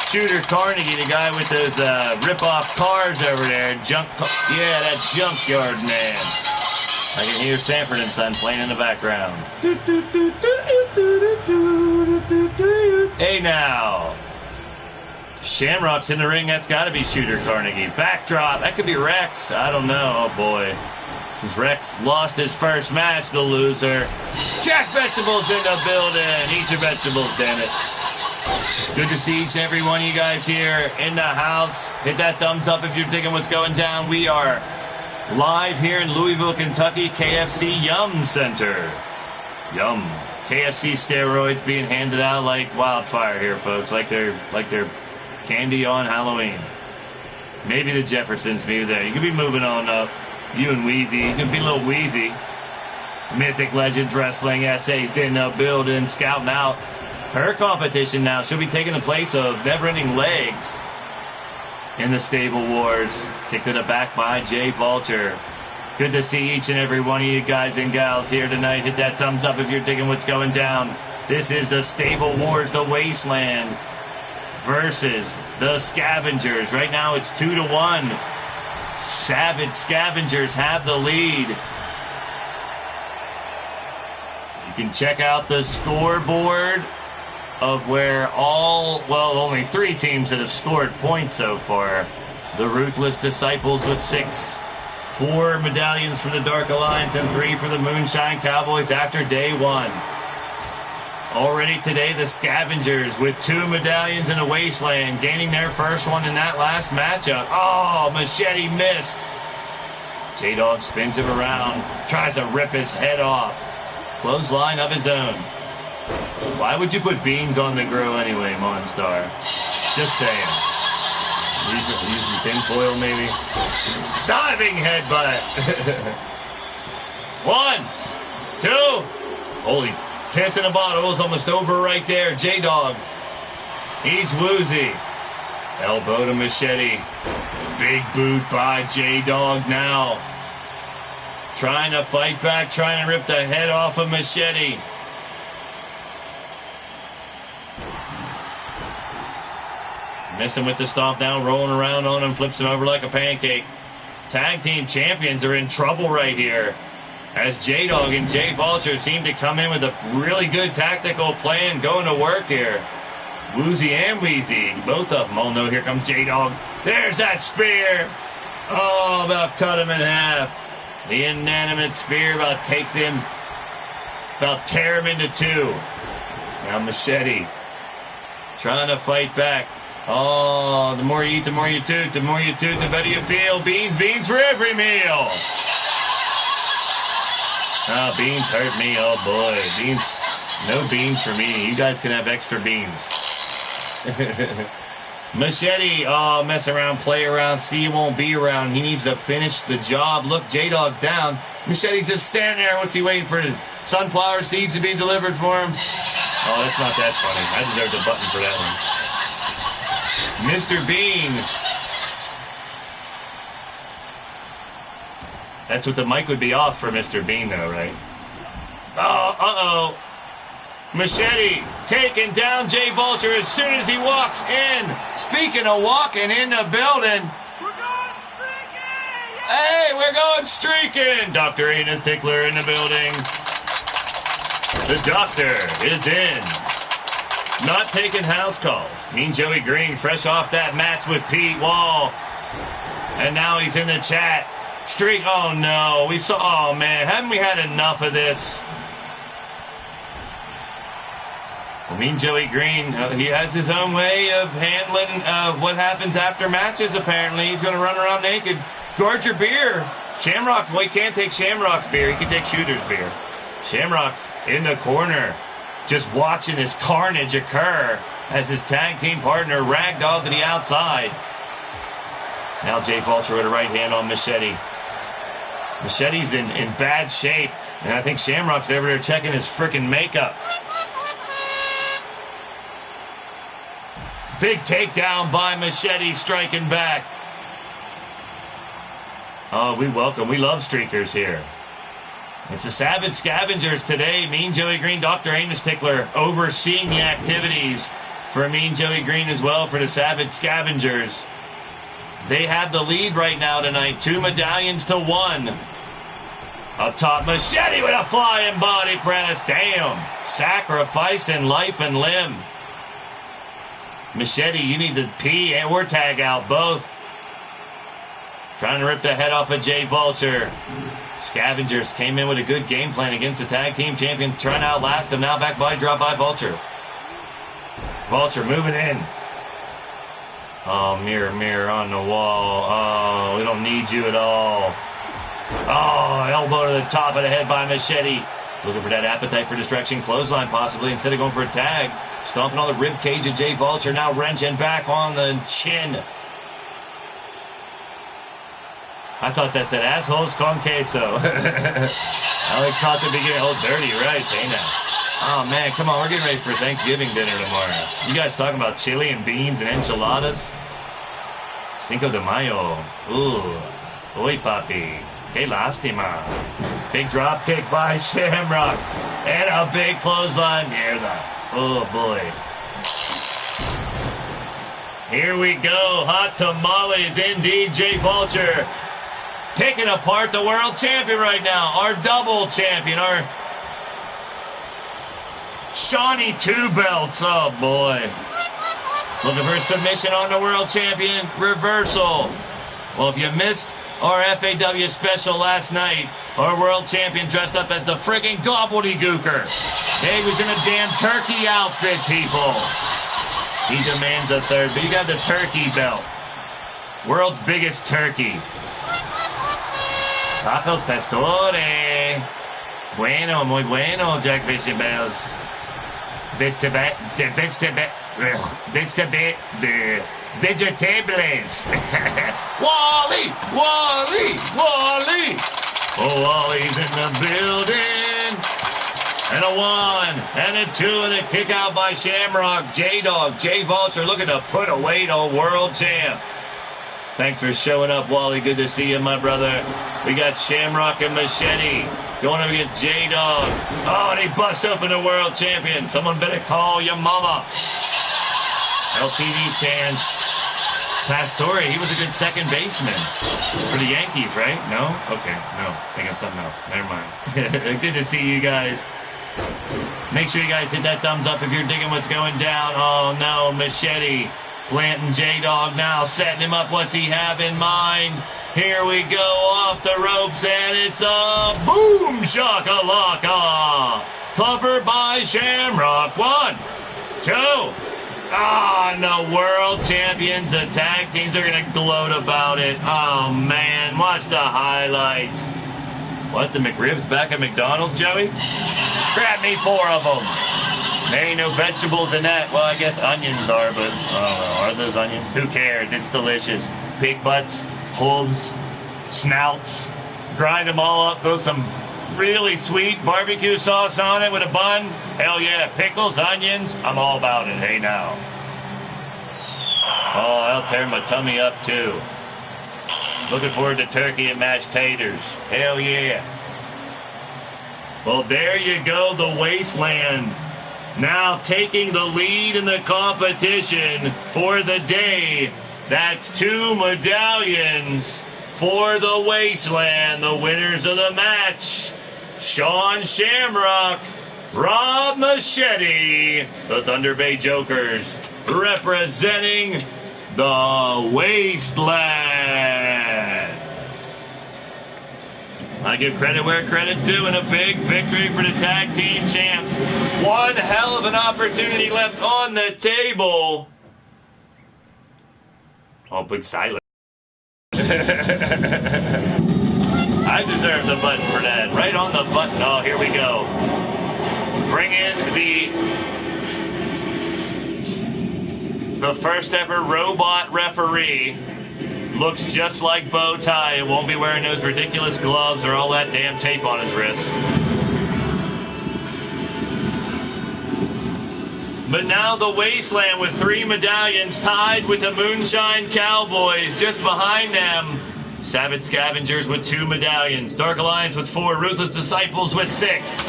Shooter Carnegie, the guy with those rip-off cars over there. Yeah, that junkyard man. I can hear Sanford and Son playing in the background. Hey now. Shamrock's in the ring. That's got to be Shooter Carnegie. Backdrop. That could be Rex. I don't know. Oh, boy. Because Rex lost his first match, the loser. Jack Vegetables in the building. Eat your vegetables, damn it. Good to see each and every one of you guys here in the house. Hit that thumbs up if you're digging what's going down. We are live here in Louisville, Kentucky, KFC Yum Center. Yum. KFC steroids being handed out like wildfire here, folks. Like they're candy on Halloween. Maybe the Jeffersons be there. You could be moving on up. You and Wheezy. You could be a little Wheezy. Mythic Legends Wrestling SA's in the building, scouting out her competition now. She'll be taking the place of Never Ending Legs in the Stable Wars. Kicked to the back by J-Vulture. Good to see each and every one of you guys and gals here tonight. Hit that thumbs up if you're digging what's going down. This is the Stable Wars, the Wasteland versus the Scavengers. Right now it's 2-1. Savage Scavengers have the lead. You can check out the scoreboard of where only 3 teams that have scored points so far. The Ruthless Disciples with 6, 4 medallions for the Dark Alliance and 3 for the Moonshine Cowboys after day 1. Already today, the Scavengers with 2 medallions in a wasteland, gaining their first one in that last matchup. Oh, Machete missed. J-Dog spins him around, tries to rip his head off. Clothesline of his own. Why would you put beans on the grill anyway, Monstar? Just saying. Using tinfoil, maybe? Diving headbutt! 1, 2. Holy piss in a bottle is almost over right there. J-Dog. He's woozy. Elbow to Machete. Big boot by J-Dog now. Trying to fight back, trying to rip the head off of Machete. Missing with the stomp down, rolling around on him, flips him over like a pancake. Tag team champions are in trouble right here, as J-Dog and Jay Vulture seem to come in with a really good tactical plan going to work here. Woozy and Wheezy, both of them. Oh no, here comes J-Dog. There's that spear. Oh, about cut him in half. The inanimate spear about tear him into 2. Now Machete trying to fight back. Oh, the more you eat, the more you toot. The more you toot, the better you feel. Beans for every meal. Oh, beans hurt me. Oh, boy. Beans. No beans for me. You guys can have extra beans. Machete. Oh, mess around, play around. See, you won't be around. He needs to finish the job. Look, J-Dog's down. Machete's just standing there. What's he waiting for? His sunflower seeds to be delivered for him? Oh, that's not that funny. I deserved a button for that one. Mr. Bean. That's what the mic would be off for Mr. Bean, though, right? Oh, uh-oh. Machete taking down Jay Vulture as soon as he walks in. Speaking of walking in the building. We're going streaking! Hey, we're going streaking. Dr. Enos Tickler in the building. The doctor is in. Not taking house calls. Mean Joey Green fresh off that match with Pete Wall. And now he's in the chat. Streak. Oh, no. Oh, man. Haven't we had enough of this? Well, Mean Joey Green, he has his own way of handling what happens after matches, apparently. He's going to run around naked. Guard your beer. Shamrock's, well, he can't take Shamrock's beer. He can take Shooter's beer. Shamrock's in the corner, just watching this carnage occur as his tag team partner ragdolled to the outside. Now Jay Vulture with a right hand on Machete. Machete's in bad shape, and I think Shamrock's over there checking his frickin' makeup. Big takedown by Machete, striking back. Oh, we love streakers here. It's the Savage Scavengers today. Mean Joey Green, Dr. Amos Tickler overseeing the activities for Mean Joey Green as well for the Savage Scavengers. They have the lead right now tonight. 2 medallions to 1. Up top, Machete with a flying body press. Damn. Sacrificing life and limb. Machete, you need to pee or tag out both. Trying to rip the head off of Jay Vulture. Scavengers came in with a good game plan against the tag team champions, trying to outlast them. Now back body drop by Vulture. Vulture moving in. Oh, mirror on the wall. Oh, we don't need you at all. Oh, elbow to the top of the head by Machete. Looking for that appetite for distraction. Clothesline possibly instead of going for a tag. Stomping on the rib cage of Jay Vulture. Now wrenching back on the chin. I thought that said assholes con queso. I only caught the beginning. Oh, dirty rice. Hey now. Oh, man, come on. We're getting ready for Thanksgiving dinner tomorrow. You guys talking about chili and beans and enchiladas? Cinco de Mayo. Ooh. Oy, papi. Que lastima. Big drop kick by Shamrock. And a big clothesline. Oh, boy. Here we go. Hot tamales indeed. Jay Vulture picking apart the world champion right now. Our double champion. Our Shawnee 2 belts. Oh, boy. Looking for a submission on the world champion. Reversal. Well, if you missed Our FAW special last night, our world champion dressed up as the friggin' gobbledygooker. He was in a damn turkey outfit, people. He demands a third, but you got the turkey belt. World's biggest turkey. Tacos Pastore. Bueno, muy bueno, Jack Vegetables. Vegetables. Wally! Oh, Wally's in the building. And a 1, and a 2, and a kick out by Shamrock. J-Dog, J-Vulture looking to put away the world champ. Thanks for showing up, Wally. Good to see you, my brother. We got Shamrock and Machete going up against J-Dog. Oh, and he busts open the world champion. Someone better call your mama. LTD chants. Pastore, he was a good second baseman for the Yankees, right? No? Okay, no. Think of something else. Never mind. Good to see you guys. Make sure you guys hit that thumbs up if you're digging what's going down. Oh, no, Machete. Planting J-Dog now, setting him up. What's he have in mind? Here we go off the ropes, and it's a boom shakalaka. Covered by Shamrock. 1, 2. Ah, and the world champions, the tag teams are going to gloat about it. Oh, man, watch the highlights. What, the McRibs back at McDonald's, Joey? Grab me 4 of them. There ain't no vegetables in that. Well, I guess onions are, but I don't know. Are those onions? Who cares? It's delicious. Pig butts, hooves, snouts. Grind them all up. Throw some really sweet barbecue sauce on it with a bun. Hell yeah. Pickles, onions. I'm all about it. Hey, now. Oh, I'll tear my tummy up, too. Looking forward to turkey and mashed taters. Hell yeah. Well, there you go. The Wasteland. Now taking the lead in the competition for the day. That's 2 medallions for the Wasteland. The winners of the match, Sean Shamrock, Rob Machete, the Thunder Bay Jokers, representing the Wasteland. I give credit where credit's due, and a big victory for the tag team champs. One hell of an opportunity left on the table. Oh, big silence. I deserve the button for that. Right on the button. Oh, here we go. Bring in the first ever robot referee. Looks just like Bowtie. It won't be wearing those ridiculous gloves or all that damn tape on his wrists. But now the Wasteland with 3 medallions tied with the Moonshine Cowboys. Just behind them, Savage Scavengers with 2 medallions. Dark Alliance with 4. Ruthless Disciples with 6.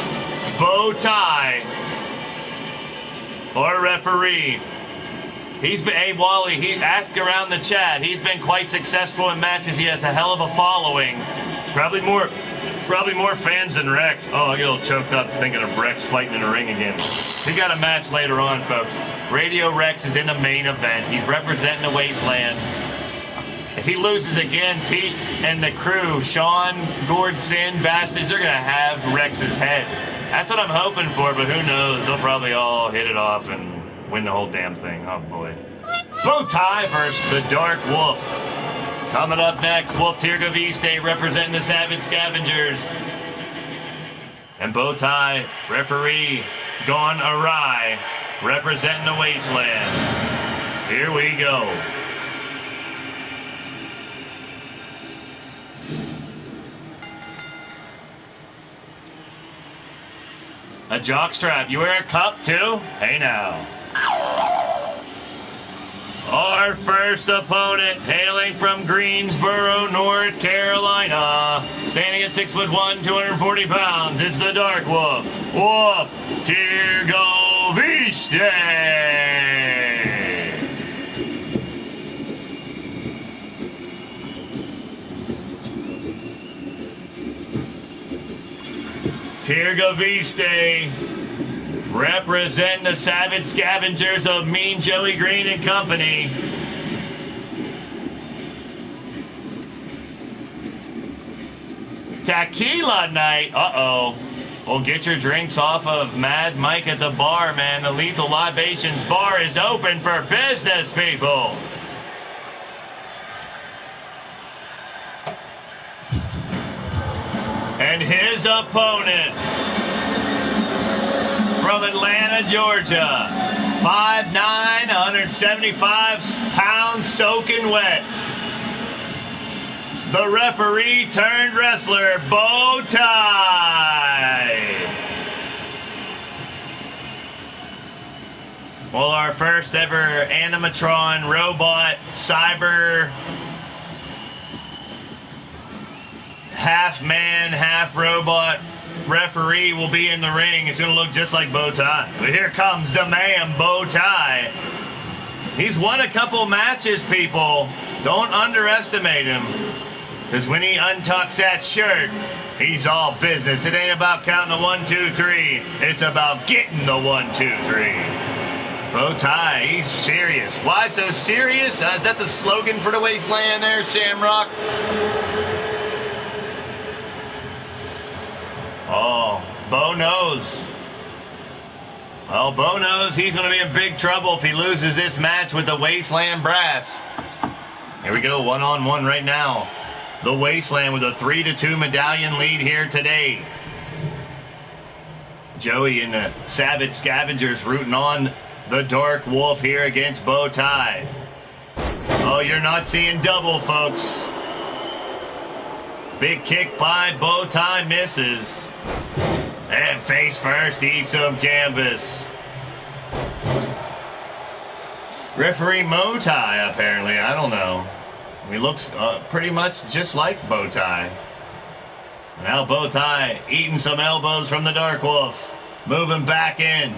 Bowtie, our referee. He's been, hey Wally, he asked around the chat. He's been quite successful in matches. He has a hell of a following. Probably more fans than Rex. Oh, I get a little choked up thinking of Rex fighting in the ring again. We got a match later on, folks. Radio Rex is in the main event. He's representing the Wasteland. If he loses again, Pete and the crew, Sean, Gord, Sin, Bastards, they're going to have Rex's head. That's what I'm hoping for, but who knows? They'll probably all hit it off and win the whole damn thing. Oh, boy. Bowtie versus the Dark Wolf. Coming up next, Wolf Tirgoviste representing the Savage Scavengers. And Bowtie, referee, gone awry, representing the Wasteland. Here we go. A jockstrap. You wear a cup, too? Hey, now. Our first opponent, hailing from Greensboro, North Carolina, standing at 6'1", 240 pounds, it's the Dark Wolf, Wolf Tirgoviste. Tirgoviste, represent the Savage Scavengers of Mean Joey Green and Company. tequila night. Uh-oh. Well, get your drinks off of Mad Mike at the bar, man. The Lethal Libations bar is open for business, people. And his opponent from Atlanta, Georgia, 5'9", 175 pounds soaking wet. The referee turned wrestler, Bow Tie. Well, our first ever animatron robot cyber half man, half robot referee will be in the ring. It's going to look just like Bow Tie. But here comes the man, Bow Tie. He's won a couple matches, people. Don't underestimate him. Because when he untucks that shirt, he's all business. It ain't about counting the 1, 2, 3. It's about getting the 1, 2, 3. Bow Tie, he's serious. Why so serious? Is that the slogan for the Wasteland there, Shamrock? Oh, Bo knows. Well, Bo knows he's going to be in big trouble if he loses this match with the Wasteland Brass. Here we go, one-on-one right now. The Wasteland with a 3-2 medallion lead here today. Joey and the Savage Scavengers rooting on the Dark Wolf here against Bow Tie. Oh, you're not seeing double, folks. Big kick by Bow Tie, misses. And face first, eats some canvas. Referee Mo Tie, apparently. I don't know. He looks pretty much just like Bow Tie. Now Bow Tie eating some elbows from the Dark Wolf. Moving back in.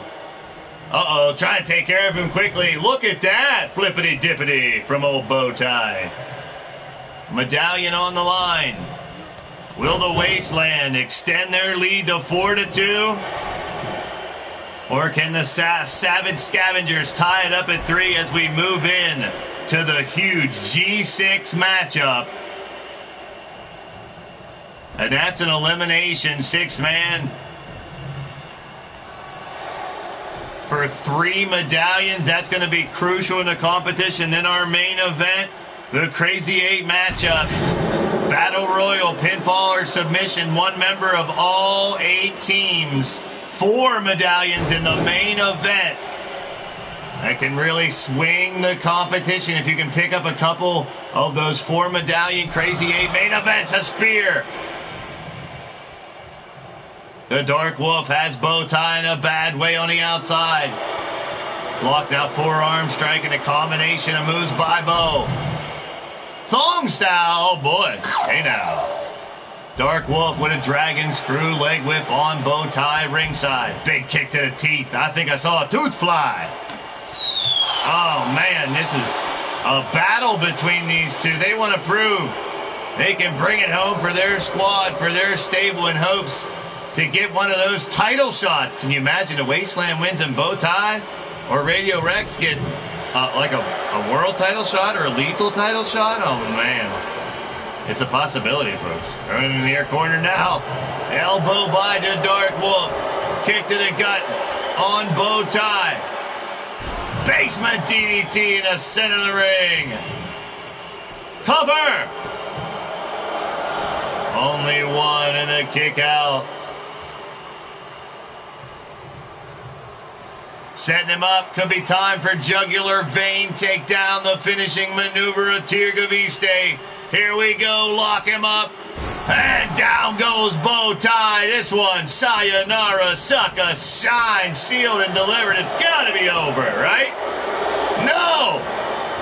Uh-oh, trying to take care of him quickly. Look at that, flippity-dippity from old Bow Tie. Medallion on the line. Will the Wasteland extend their lead to 4-2? Or can the Savage Scavengers tie it up at 3 as we move in to the huge G6 matchup? And that's an elimination 6-man for 3 medallions. That's going to be crucial in the competition. Then our main event, the Crazy 8 matchup. Battle Royal, pinfall or submission. One member of all 8 teams. 4 medallions in the main event. That can really swing the competition if you can pick up a couple of those 4 medallion Crazy 8 main events. A spear. The Dark Wolf has Bow Tie in a bad way on the outside. Blocked out forearm strike and a combination of moves by Bo. Thong style. Oh boy. Hey now. Dark Wolf with a dragon screw leg whip on Bow Tie ringside. Big kick to the teeth. I think I saw a tooth fly. Oh man, this is a battle between these two. They want to prove they can bring it home for their squad, for their stable, in hopes to get one of those title shots. Can you imagine a Wasteland wins and Bow Tie or Radio Rex get like a world title shot or a lethal title shot? Oh man. It's a possibility, folks. Running in the air corner now. Elbow by the Dark Wolf. Kick to the gut on Bow Tie. Basement DDT in the center of the ring. Cover. Only one and a kick out. Setting him up. Could be time for jugular vein takedown. The finishing maneuver of Tirga Viste. Here we go, lock him up, and down goes Bow Tie. This one, sayonara, sucker, signed, sealed, and delivered. It's got to be over, right? No!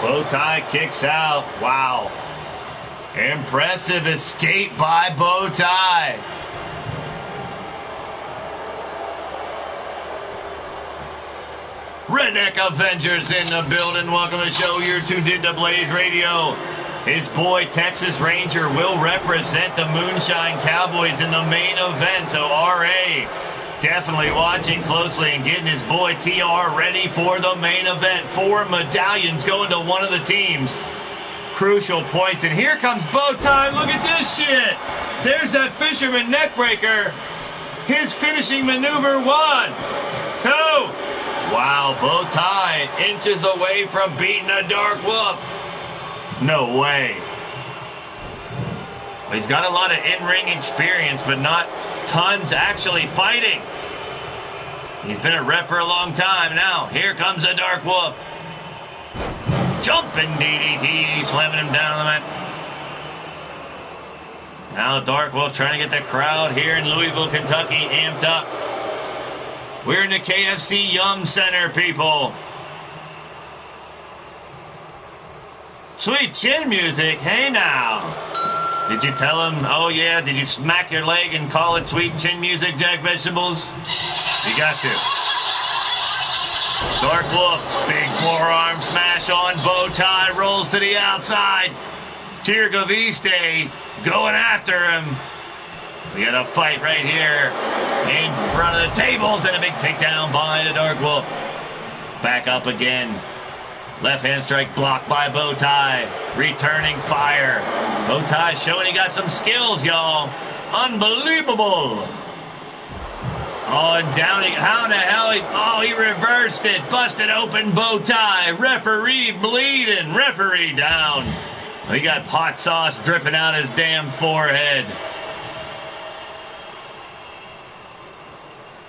Bow Tie kicks out. Wow. Impressive escape by Bow Tie. Redneck Avengers in the building. Welcome to the show. You're tuned into Blaised Radio. His boy, Texas Ranger, will represent the Moonshine Cowboys in the main event. So RA definitely watching closely and getting his boy TR ready for the main event. 4 medallions going to one of the teams. crucial points. And here comes Bowtie. Look at this shit. There's that fisherman neckbreaker. His finishing maneuver 1, 2. Wow, Bowtie inches away from beating a Dark Wolf. No way. He's got a lot of in-ring experience, but not tons actually fighting. He's been a ref for a long time now. Here comes a Dark Wolf. Jumping DDT, slamming him down on the mat. Now Dark Wolf trying to get the crowd here in Louisville, Kentucky amped up. We're in the KFC Yum Center, people. Sweet chin music, hey now. Did you tell him, oh yeah, did you smack your leg and call it sweet chin music, Jack Vegetables? You got to. Dark Wolf, big forearm smash on Bowtie, rolls to the outside. Tirgaviste going after him. We got a fight right here in front of the tables and a big takedown by the Dark Wolf. Back up again. Left hand strike blocked by Bowtie. Returning fire. Bowtie showing he got some skills, y'all. Unbelievable. Oh, and down he, how the hell he reversed it. Busted open Bowtie. Referee bleeding. Referee down. He got hot sauce dripping out his damn forehead.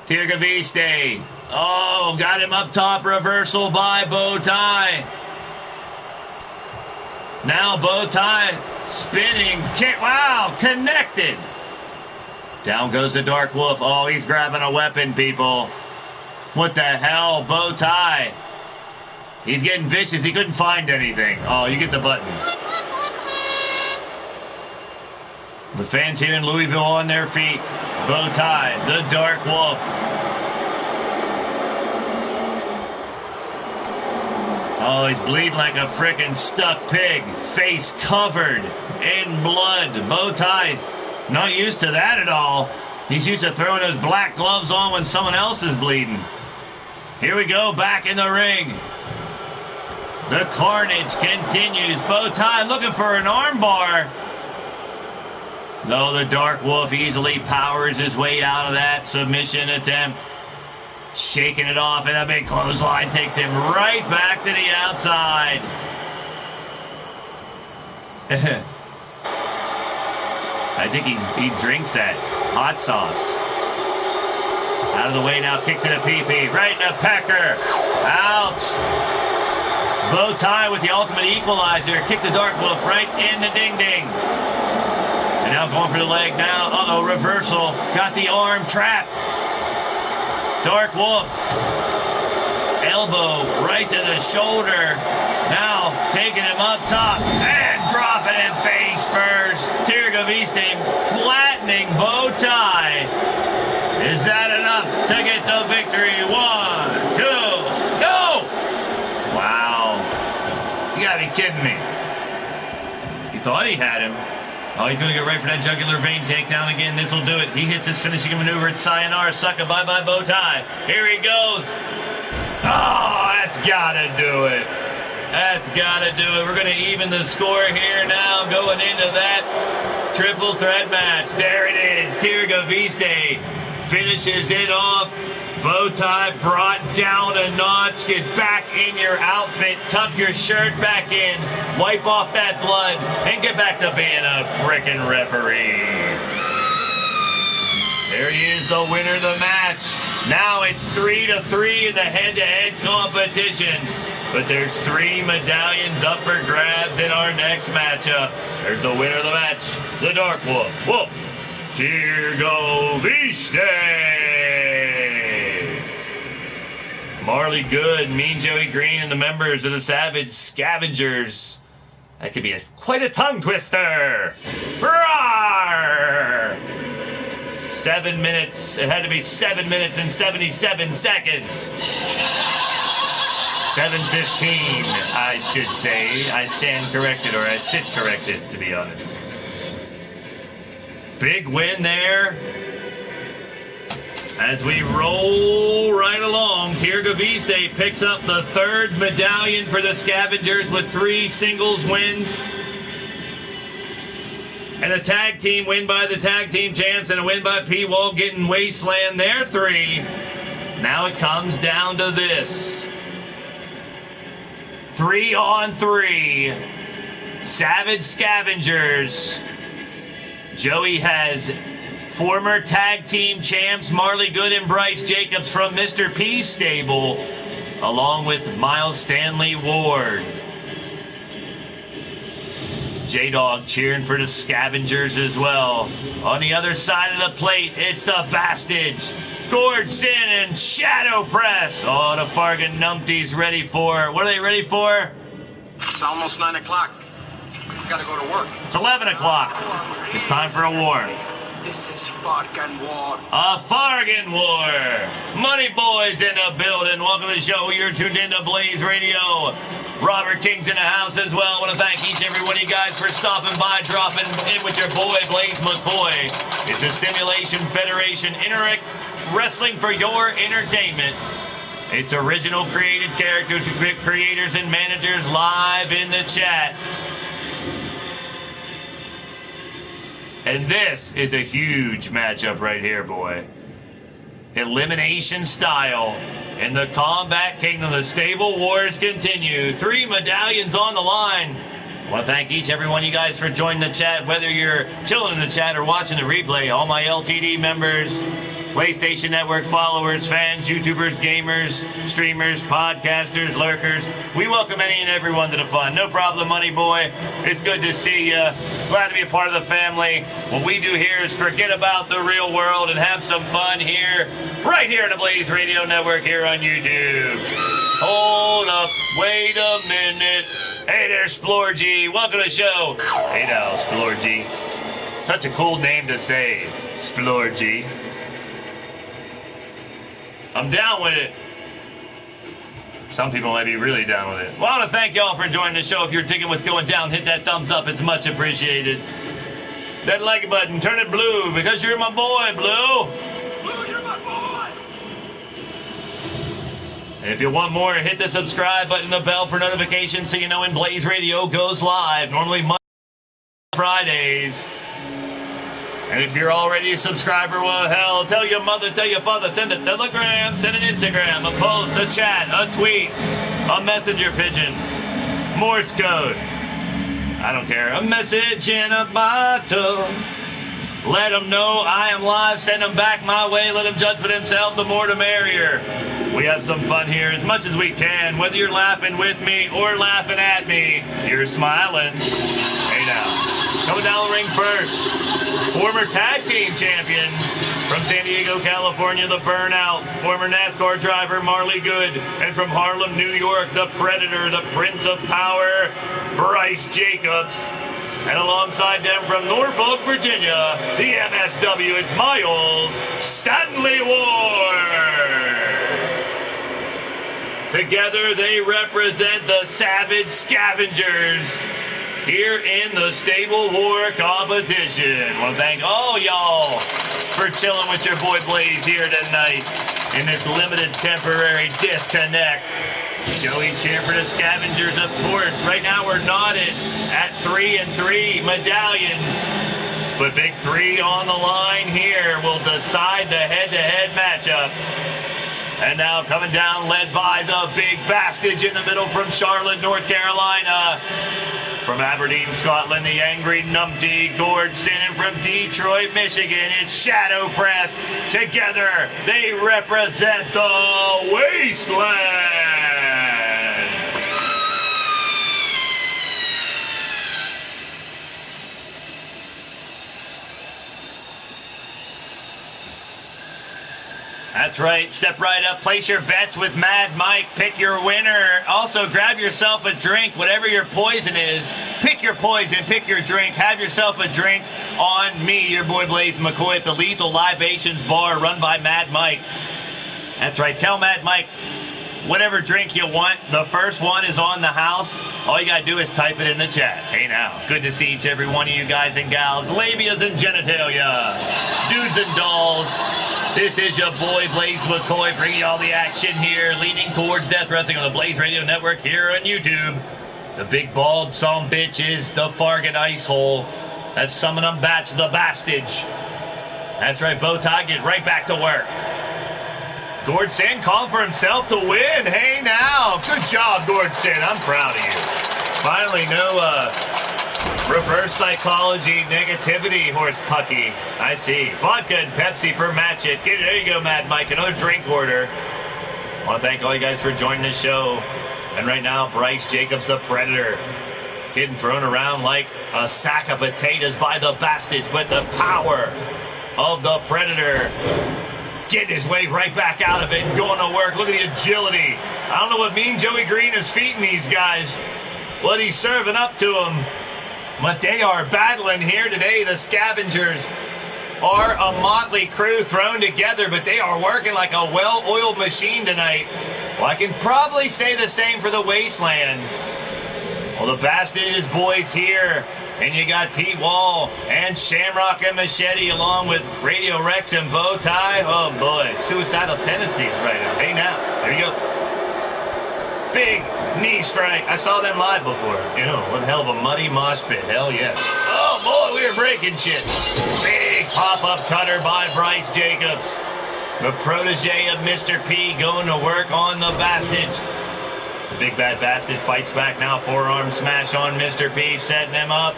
Tirgaviste. Oh, got him up top. Reversal by Bowtie. Now Bowtie spinning. Wow, connected. Down goes the Dark Wolf. Oh, he's grabbing a weapon, people. What the hell, Bowtie? He's getting vicious. He couldn't find anything. Oh, you get the button. The fans here in Louisville on their feet. Bowtie, the Dark Wolf. Oh, he's bleeding like a frickin' stuck pig. Face covered in blood. Bowtie, not used to that at all. He's used to throwing those black gloves on when someone else is bleeding. Here we go, back in the ring. The carnage continues. Bowtie looking for an armbar. Though the Dark Wolf easily powers his way out of that submission attempt. Shaking it off, and a big clothesline takes him right back to the outside. I think he drinks that hot sauce. Out of the way now, kick to the PP, right in the pecker. Ouch. Bowtie with the ultimate equalizer. Kick the Dark Wolf right in the ding-ding. And now going for the leg now. Uh-oh, reversal. Got the arm trapped. Dark Wolf. Elbow right to the shoulder. Now taking him up top and dropping him face first. Tirgaviste flattening Bowtie. Is that enough to get the victory? 1, 2, go! Wow. You gotta be kidding me. He thought he had him. Oh, he's going to go right for that jugular vein takedown again. This will do it. He hits his finishing maneuver. It's sayonara, sucker, bye-bye, Bowtie. Here he goes. Oh, that's got to do it. That's got to do it. We're going to even the score here now going into that triple threat match. There it is. Tirgaviste finishes it off. Bowtie brought down a notch. Get back in your outfit. Tuck your shirt back in. Wipe off that blood. And get back to being a frickin' referee. There he is, the winner of the match. Now it's 3-3 in the head-to-head competition. But there's 3 medallions up for grabs in our next matchup. There's the winner of the match, the Dark Wolf. Whoa. Tirgaviste. Marley Good, Mean Joey Green, and the members of the Savage Scavengers. That could be quite a tongue twister. Roar! 7 minutes. It had to be 7 minutes and 77 seconds. 7:15, I should say. I stand corrected, or I sit corrected, to be honest. Big win there As we roll right along, Tirgaviste picks up the third medallion for the Scavengers with 3 singles wins. And a tag team win by the tag team champs and a win by P-Wall getting Wasteland their 3. Now it comes down to this. 3-on-3. Savage Scavengers. Joey has former tag team champs Marley Good and Bryce Jacobs from Mr. P's stable, along with Miles Stanley Ward. J-Dog cheering for the Scavengers as well. On the other side of the plate, it's the Bastage, Gordson, and Shadow Press. Oh, the Fargan Numpties ready for, what are they ready for? It's almost 9 o'clock. I've got to go to work. It's 11 o'clock. It's time for a war. This is Fargan War. A Fargan War. Money Boys in the building. Welcome to the show. You're tuned into Blaised Radio. Robert King's in the house as well. I want to thank each and every one of you guys for stopping by, dropping in with your boy, Blaise McCoy. It's a Simulation Federation wrestling for your entertainment. It's original created characters with creators and managers live in the chat. And this is a huge matchup right here, boy. Elimination style. In the Combat Kingdom, the Stable Wars continue. 3 medallions on the line. I want to thank each and every one of you guys for joining the chat, whether you're chilling in the chat or watching the replay. All my LTD members, PlayStation Network followers, fans, YouTubers, gamers, streamers, podcasters, lurkers. We welcome any and everyone to the fun. No problem, Money Boy. It's good to see you. Glad to be a part of the family. What we do here is forget about the real world and have some fun here, right here on the Blaised Radio Network here on YouTube. Hold up. Wait a minute. Hey there, Splorgy. Welcome to the show. Hey now, Splorgy. Such a cool name to say, Splorgy. I'm down with it. Some people might be really down with it. Well, I want to thank y'all for joining the show. If you're digging what's going down, hit that thumbs up. It's much appreciated. That like button, turn it blue because you're my boy, Blue. Blue, you're my boy. And if you want more, hit the subscribe button, the bell for notifications so you know when Blaised Radio goes live. Normally Monday, Fridays. And if you're already a subscriber, well, hell, tell your mother, tell your father, send a telegram, send an Instagram, a post, a chat, a tweet, a messenger pigeon, Morse code. I don't care. A message in a bottle. Let them know I am live. Send them back my way. Let them judge for themselves. The more the merrier. We have some fun here as much as we can. Whether you're laughing with me or laughing at me, you're smiling. Hey now. Coming down the ring first. Former tag team champions from San Diego, California, the Burnout. Former NASCAR driver Marley Good. And from Harlem, New York, the Predator, the Prince of Power, Bryce Jacobs. And alongside them from Norfolk, Virginia, the MSW, it's Miles Stanley Ward. Together they represent the Savage Scavengers here in the Stable War competition. I want to thank all y'all for chilling with your boy Blaise here tonight in this limited temporary disconnect. Joey cheering for the Scavengers, of course. Right now we're knotted at 3-3 medallions. But big 3 on the line here will decide the head-to-head matchup. And now coming down, led by the big Bastage in the middle from Charlotte, North Carolina. From Aberdeen, Scotland, the Angry Numpty Gordson. And from Detroit, Michigan, it's Shadow Press. Together, they represent the Wasteland. That's right. Step right up. Place your bets with Mad Mike. Pick your winner. Also, grab yourself a drink, whatever your poison is. Pick your poison. Pick your drink. Have yourself a drink on me, your boy Blaise McCoy, at the Lethal Libations Bar run by Mad Mike. That's right. Tell Mad Mike whatever drink you want. The first one is on the house. All you got to do is type it in the chat. Hey now. Good to see each every one of you guys and gals. Labias and genitalia. Dudes and dolls. This is your boy, Blaise McCoy, bringing you all the action here, leading towards Death Wrestling on the Blaised Radio Network here on YouTube. The big bald some bitch is the Fargan Ice Hole. That's summon them bats, the Bastage. That's right, Bowtie, get right back to work. Gordson calling for himself to win. Hey now, good job, Gordson. I'm proud of you. Finally, no reverse psychology, negativity, horse pucky. I see. Vodka and Pepsi for Match It. There you go, Mad Mike. Another drink order. I want to thank all you guys for joining the show. And right now, Bryce Jacobs, the Predator, getting thrown around like a sack of potatoes by the Bastage, but the power of the Predator getting his way right back out of it and going to work. Look at the agility. I don't know what Mean Joey Green is feeding these guys, what he's serving up to them. But they are battling here today. The Scavengers are a motley crew thrown together, but they are working like a well-oiled machine tonight. Well, I can probably say the same for the Wasteland. Well, the Bastage's boys here, and you got Pete Wall and Shamrock and Machete along with Radio Rex and Bowtie. Oh, boy, suicidal tendencies right now. Hey, now, there you go. Big knee strike. I saw them live before. You know, one hell of a muddy mosh pit. Hell yes. Oh, boy, we were breaking shit. Big pop-up cutter by Bryce Jacobs. The protege of Mr. P going to work on the Bastage. The big bad Bastage fights back now. Forearm smash on Mr. P, setting him up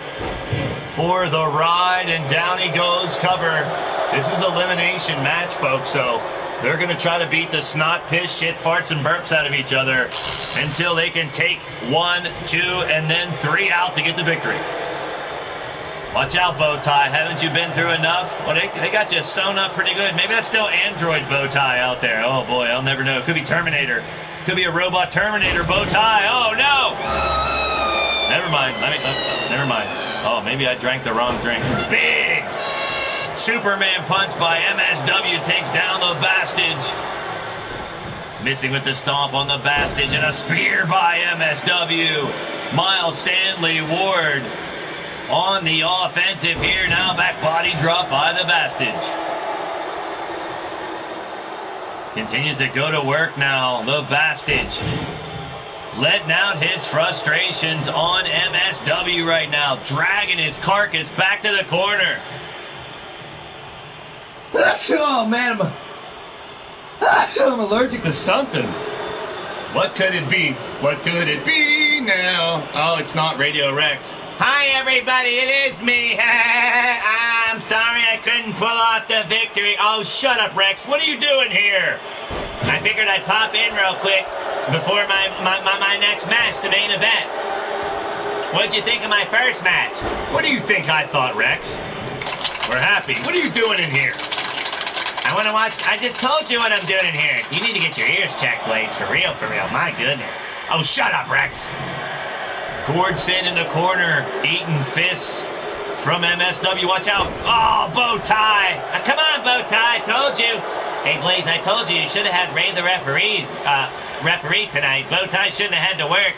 for the ride, and down he goes. Cover. This is an elimination match, folks, so they're going to try to beat the snot, piss, shit, farts, and burps out of each other until they can take 1, 2, and then 3 out to get the victory. Watch out, Bowtie. Haven't you been through enough? Well, they got you sewn up pretty good. Maybe that's still Android Bowtie out there. Oh, boy, I'll never know. It could be Terminator. Could be a robot Terminator Bowtie. Oh, no! Never mind. Never mind. Oh, maybe I drank the wrong drink. Big Superman punch by MSW takes down the Bastage. Missing with the stomp on the Bastage, and a spear by MSW. Miles Stanley Ward on the offensive here. Now back body drop by the Bastage. Continues to go to work now. The Bastage letting out his frustrations on MSW right now. Dragging his carcass back to the corner. Oh, man, I'm allergic to something. What could it be? What could it be now? Oh, it's not Radio Rex. Hi, everybody. It is me. I'm sorry I couldn't pull off the victory. Oh, shut up, Rex. What are you doing here? I figured I'd pop in real quick before my next match, the main event. What'd you think of my first match? What do you think I thought, Rex? We're happy. What are you doing in here? I want to watch. I just told you what I'm doing in here. You need to get your ears checked, Blaze. For real, for real. My goodness. Oh, shut up, Rex. Gordson in the corner, eating fists from MSW. Watch out. Oh, Bowtie. Come on, Bowtie. I told you. Hey, Blaze, I told you should have had Ray the referee tonight. Bowtie shouldn't have had to work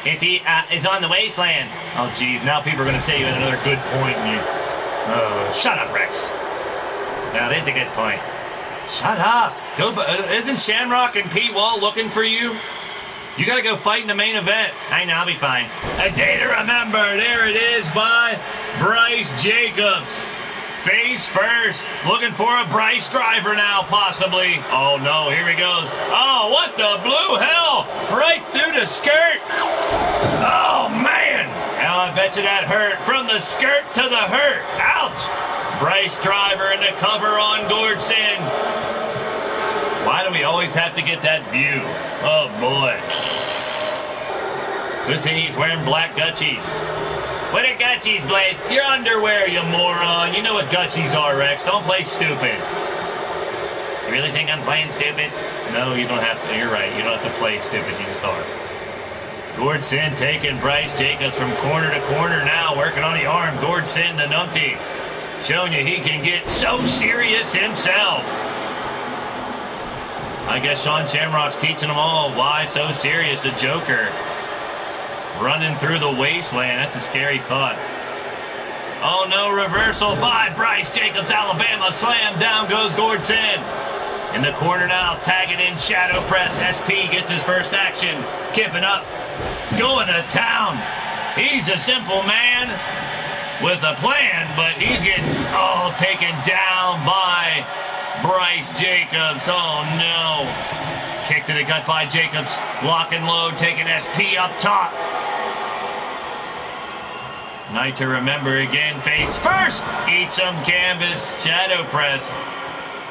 if he is on the Wasteland. Oh, geez. Now people are going to say you had another good point. Oh, shut up, Rex. No, that's a good point. Shut up. Isn't Shamrock and Pete Wall looking for you? You got to go fight in the main event. I know, I'll be fine. A day to remember. There it is by Bryce Jacobs. Face first. Looking for a Bryce driver now, possibly. Oh, no. Here he goes. Oh, what the blue hell? Right through the skirt. Oh, man. Now I bet you that hurt. From the skirt to the hurt. Ouch. Bryce driver and the cover on Gordson. Why do we always have to get that view? Oh, boy. Good thing he's wearing black Gucci's. What are Gucci's, Blaze? Your underwear, you moron. You know what Gucci's are, Rex. Don't play stupid. You really think I'm playing stupid? No, you don't have to. You're right. You don't have to play stupid. You just are. Gordson taking Bryce Jacobs from corner to corner now, working on the arm. Gordson, the numpty, showing you he can get so serious himself. I guess Sean Shamrock's teaching them all why so serious. The Joker running through the wasteland. That's a scary thought. Oh no, reversal by Bryce Jacobs, Alabama slam, down goes Gordson. In the corner now, tagging in shadow press, SP gets his first action, kipping up, going to town. He's a simple man with a plan, but he's getting taken down by Bryce Jacobs. Oh no. Kick to the gut by Jacobs, lock and load, taking SP up top. Night to remember again, face first, eat some canvas, shadow press.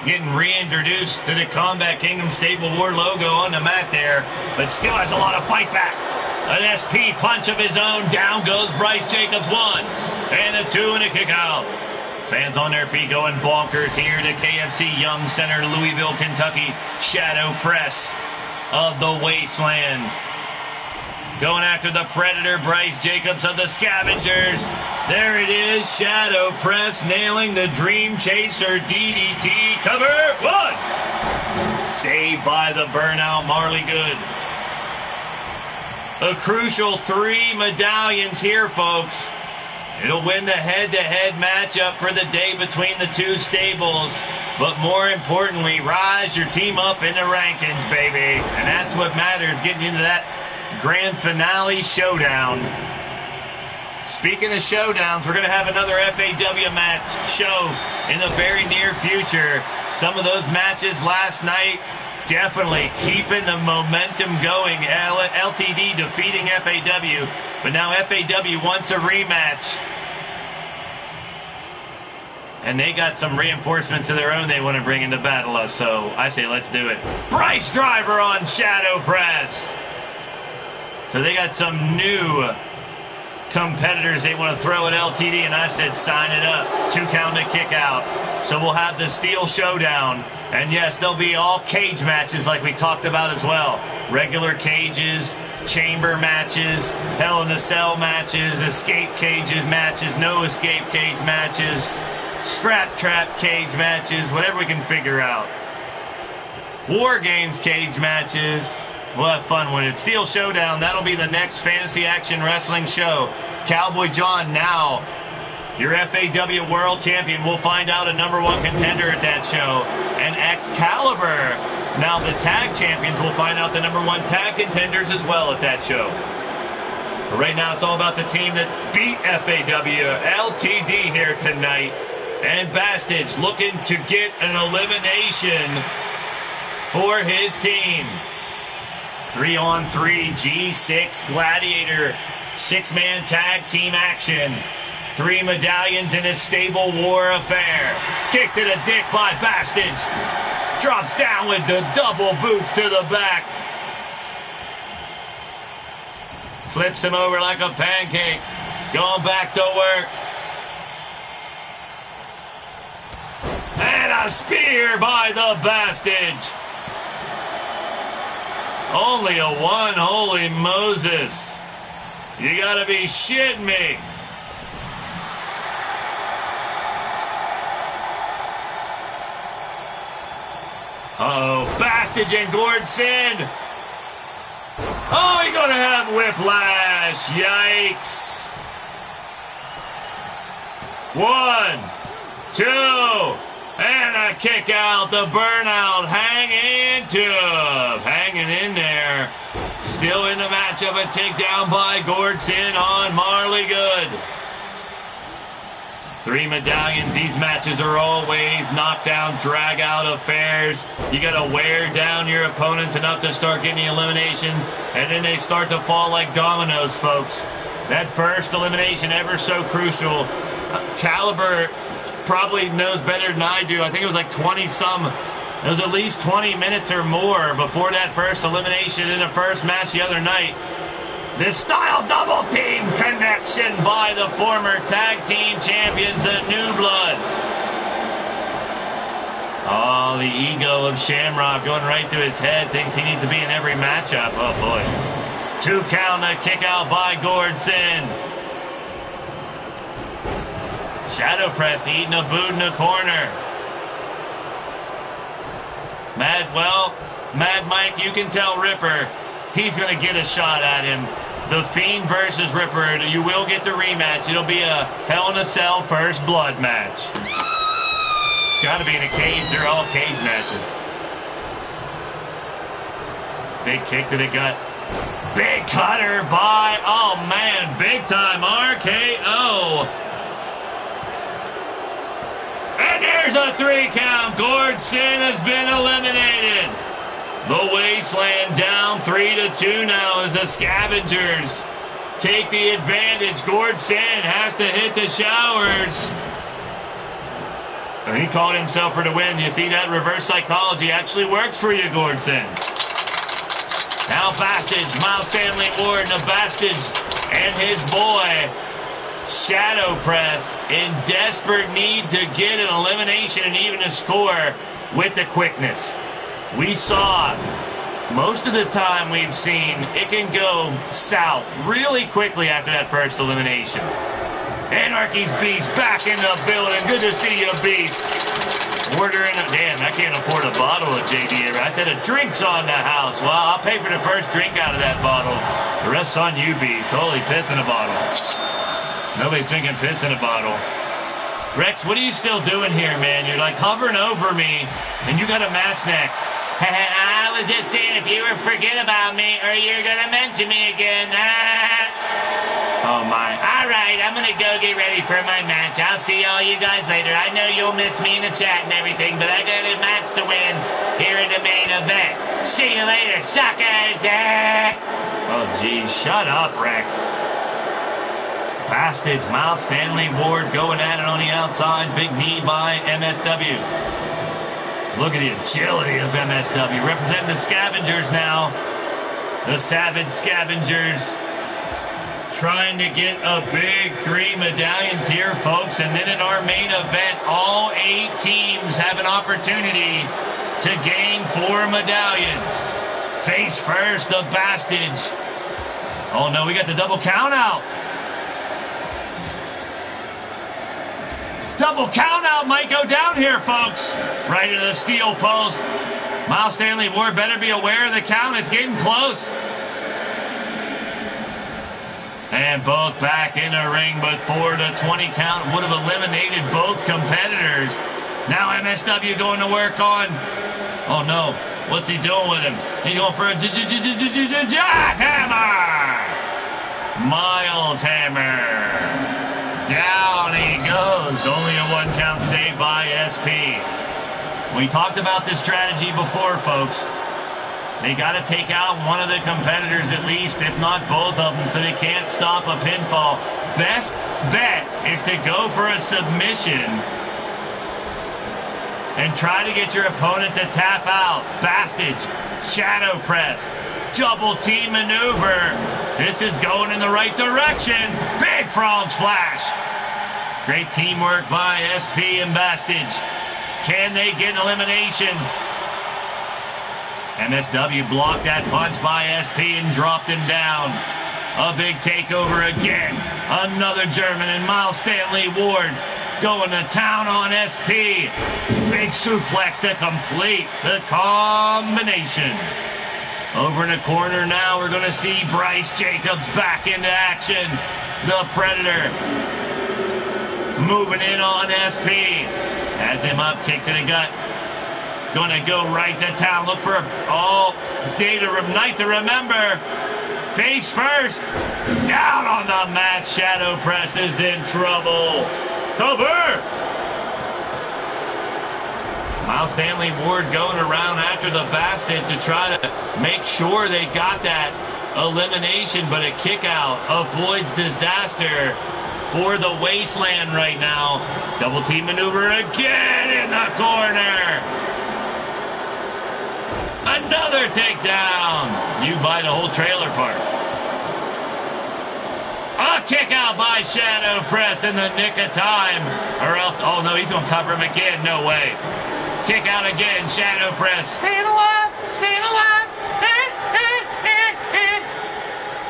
Getting reintroduced to the Combat Kingdom Stable War logo on the mat there, but still has a lot of fight back. An SP punch of his own, down goes Bryce Jacobs, 1 and a 2 and a kick out. Fans on their feet going bonkers here to KFC Yum Center, Louisville, Kentucky. Shadow press of the Wasteland. Going after the Predator, Bryce Jacobs of the Scavengers. There it is, shadow press, nailing the Dream Chaser DDT. Cover 1. Saved by the burnout, Marley Good. A crucial 3 medallions here, folks. It'll win the head-to-head matchup for the day between the two stables. But more importantly, rise your team up in the rankings, baby. And that's what matters, getting into that grand finale showdown. Speaking of showdowns, we're going to have another FAW match show in the very near future. Some of those matches last night definitely keeping the momentum going. LTD defeating FAW, but now FAW wants a rematch. And they got some reinforcements of their own they want to bring into battle, so I say let's do it. Bryce Driver on shadow press. So they got some new competitors they want to throw at LTD, and I said sign it up. 2 count to kick out. So we'll have the Steel Showdown. And yes, there'll be all cage matches like we talked about as well. Regular cages, chamber matches, Hell in a Cell matches, escape cages matches, no escape cage matches, scrap trap cage matches, whatever we can figure out. War Games cage matches. We'll have fun with it. Steel Showdown, that'll be the next Fantasy Action Wrestling show. Cowboy John, now your FAW World Champion. We'll find out a #1 contender at that show. And Excalibur, now the Tag Champions, will find out the #1 tag contenders as well at that show. But right now, it's all about the team that beat FAW, LTD here tonight. And Bastage looking to get an elimination for his team. 3-on-3 G6 Gladiator 6-man tag team action. 3 medallions in a stable war affair. Kick to the dick by Bastage. Drops down with the double boots to the back. Flips him over like a pancake. Going back to work. And a spear by the Bastage. Only a 1, holy Moses. You gotta be shitting me. Uh-oh, Bastage and Gordson. Oh, you're gonna have whiplash. Yikes. 1, 2, and a kick out. The burnout hanging in there. Still in the matchup, a takedown by Gordson on Marley Good. 3 medallions. These matches are always knockdown, drag-out affairs. You got to wear down your opponents enough to start getting the eliminations, and then they start to fall like dominoes, folks. That first elimination, ever so crucial. Caliber probably knows better than I do. I think it was like 20-some. It was at least 20 minutes or more before that first elimination in the first match the other night. This style double team connection by the former tag team champions, the New Blood. Oh, the ego of Shamrock going right through his head. Thinks he needs to be in every matchup. Oh, boy. 2 count, a kick out by Gordson. Shadow press, eating a boot in the corner. Mad Mike, you can tell Ripper he's going to get a shot at him. The Fiend versus Ripper. You will get the rematch. It'll be a Hell in a Cell first blood match. It's got to be in a cage. They're all cage matches. Big kick to the gut. Big cutter by, oh man, big time RKO. And there's a 3 count. Gordson has been eliminated. The Wasteland down 3-2 now as the Scavengers take the advantage. Gordson has to hit the showers. And he called himself for the win. You see that reverse psychology actually works for you, Gordson. Now Bastage, Miles Stanley Ward, the Bastage and his boy Shadow Press in desperate need to get an elimination and even a score with the quickness. We saw most of the time we've seen it can go south really quickly after that first elimination. Anarchy's Beast back in the building. Good to see you, Beast. Ordering a... Damn, I can't afford a bottle of JD. I said a drink's on the house. Well, I'll pay for the first drink out of that bottle. The rest's on you, Beast. Holy piss in a bottle. Nobody's drinking piss in a bottle. Rex, what are you still doing here, man? You're like hovering over me, and you got a match next. I was just saying if you ever forget about me, or you're going to mention me again. Oh, my. All right, I'm going to go get ready for my match. I'll see all you guys later. I know you'll miss me in the chat and everything, but I got a match to win here in the main event. See you later, suckers. Oh, geez. Shut up, Rex. Bastards, Miles Stanley Ward going at it on the outside. Big knee by MSW. Look at the agility of MSW. Representing the Scavengers now. The Savage Scavengers. Trying to get a big 3 medallions here, folks. And then in our main event, all 8 teams have an opportunity to gain 4 medallions. Face first, the Bastage. Oh, no, we got the double count out. Double count out might go down here, folks. Right into the steel post. Miles Stanley Ward better be aware of the count. It's getting close. And both back in the ring, but for the 20 count would have eliminated both competitors. Now MSW going to work on. Oh no, what's he doing with him? He's going for a jackhammer. Miles Hammer. Down he goes. Only a 1 count save by SP. We talked about this strategy before, folks. They got to take out one of the competitors at least, if not both of them, so they can't stop a pinfall. Best bet is to go for a submission and try to get your opponent to tap out. Bastage, Shadow Press, double team maneuver. This is going in the right direction. Big frog splash. Great teamwork by SP and Bastage. Can they get an elimination? MSW blocked that punch by SP and dropped him down. A big takeover again. Another German and Miles Stanley Ward going to town on SP. Big suplex to complete the combination. Over in the corner now, we're going to see Bryce Jacobs back into action. The Predator moving in on SP. Has him up, kick to the gut. Gonna go right to town. Look for night to remember. Face first. Down on the mat. Shadow Press is in trouble. Cover. Miles Stanley Ward going around after the Bastards to try to make sure they got that elimination, but a kick out avoids disaster for the Wasteland right now. Double team maneuver again in the corner. Another takedown. You buy the whole trailer park. A kick out by Shadow Press in the nick of time. Or else, oh no, he's going to cover him again. No way. Kick out again, Shadow Press. Staying alive, staying alive.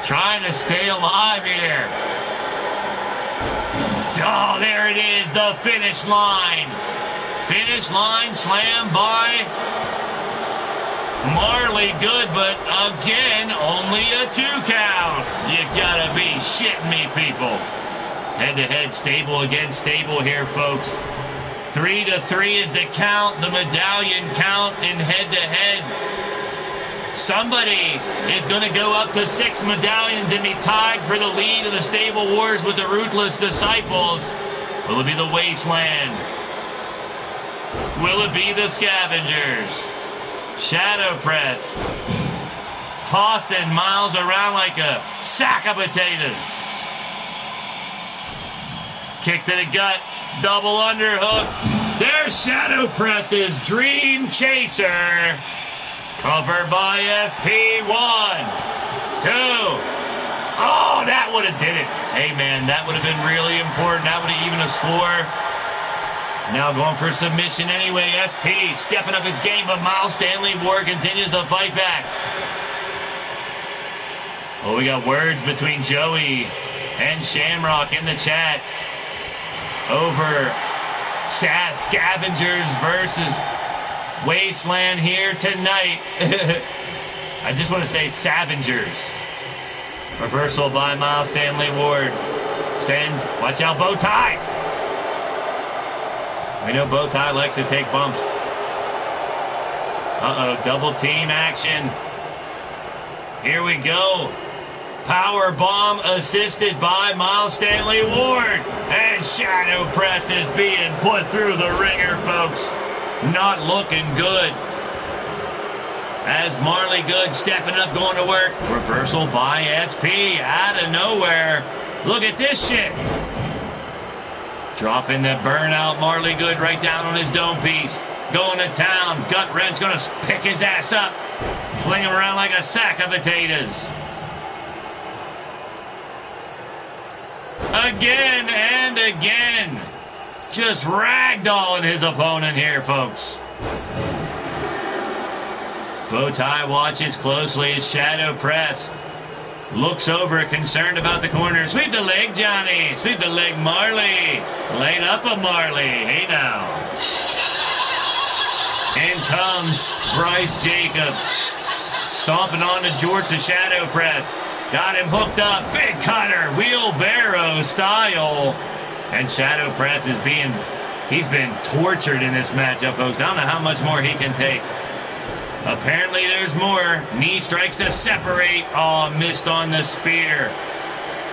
Trying to stay alive here. Oh, there it is, the finish line. Finish line slam by Marley Good, but again, only a 2 count. You gotta be shitting me, people. Head-to-head, stable against stable here, folks. 3-3 is the count, the medallion count in head-to-head. Somebody is going to go up to 6 medallions and be tied for the lead of the Stable Wars with the Ruthless Disciples. Will it be the Wasteland? Will it be the Scavengers? Shadow Press. Tossing Miles around like a sack of potatoes. Kick to the gut. Double underhook. There's Shadow Press's Dream Chaser. Covered by SP. 1, 2. Oh, that would have did it. Hey, man, that would have been really important. That would have even a score. Now going for submission anyway. SP stepping up his game, but Miles Stanley Ward continues to fight back. Oh, we got words between Joey and Shamrock in the chat over Scavengers versus Wasteland here tonight. I just want to say Scavengers. Reversal by Miles Stanley Ward. Sends, watch out, bow tie. We know bow tie likes to take bumps. Uh-oh, double team action. Here we go. Power bomb assisted by Miles Stanley Ward. And Shadow Press is being put through the ringer, folks. Not looking good. As Marley Good stepping up, going to work. Reversal by SP out of nowhere. Look at this shit. Dropping the burnout Marley Good right down on his dome piece. Going to town. Gut Wrench going to pick his ass up. Fling him around like a sack of potatoes. Again and again. Just ragdolling his opponent here, folks. Bowtie watches closely as Shadow Press looks over, concerned about the corner. Sweep the leg, Johnny. Sweep the leg, Marley. Laid up a Marley. Hey, now. In comes Bryce Jacobs. Stomping on to George the Shadow Press. Got him hooked up. Big cutter. Wheelbarrow style. And Shadow Press is he's been tortured in this matchup, folks. I don't know how much more he can take. Apparently there's more. Knee strikes to separate. Oh, missed on the spear.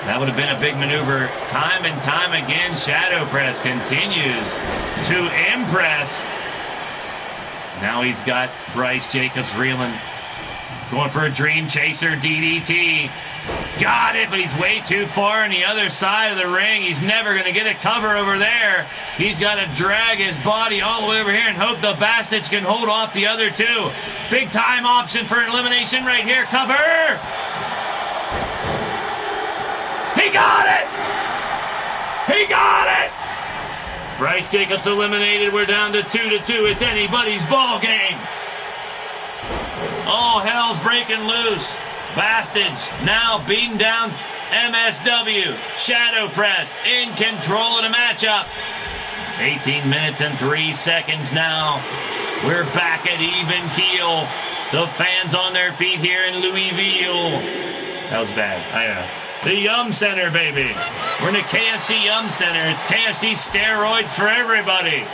That would have been a big maneuver. Time and time again, Shadow Press continues to impress. Now he's got Bryce Jacobs reeling. Going for a Dream Chaser DDT. Got it, but he's way too far on the other side of the ring. He's never going to get a cover over there. He's got to drag his body all the way over here and hope the Bastards can hold off the other two. Big time option for elimination right here. Cover! He got it! He got it! Bryce Jacobs eliminated. We're down to 2-2. It's anybody's ball game. All hell's breaking loose. Bastards now beating down MSW. Shadow Press in control of the matchup. 18 minutes and 3 seconds now. We're back at even keel. The fans on their feet here in Louisville. That was bad. I know. The Yum Center, baby. We're in the KFC Yum Center. It's KFC steroids for everybody.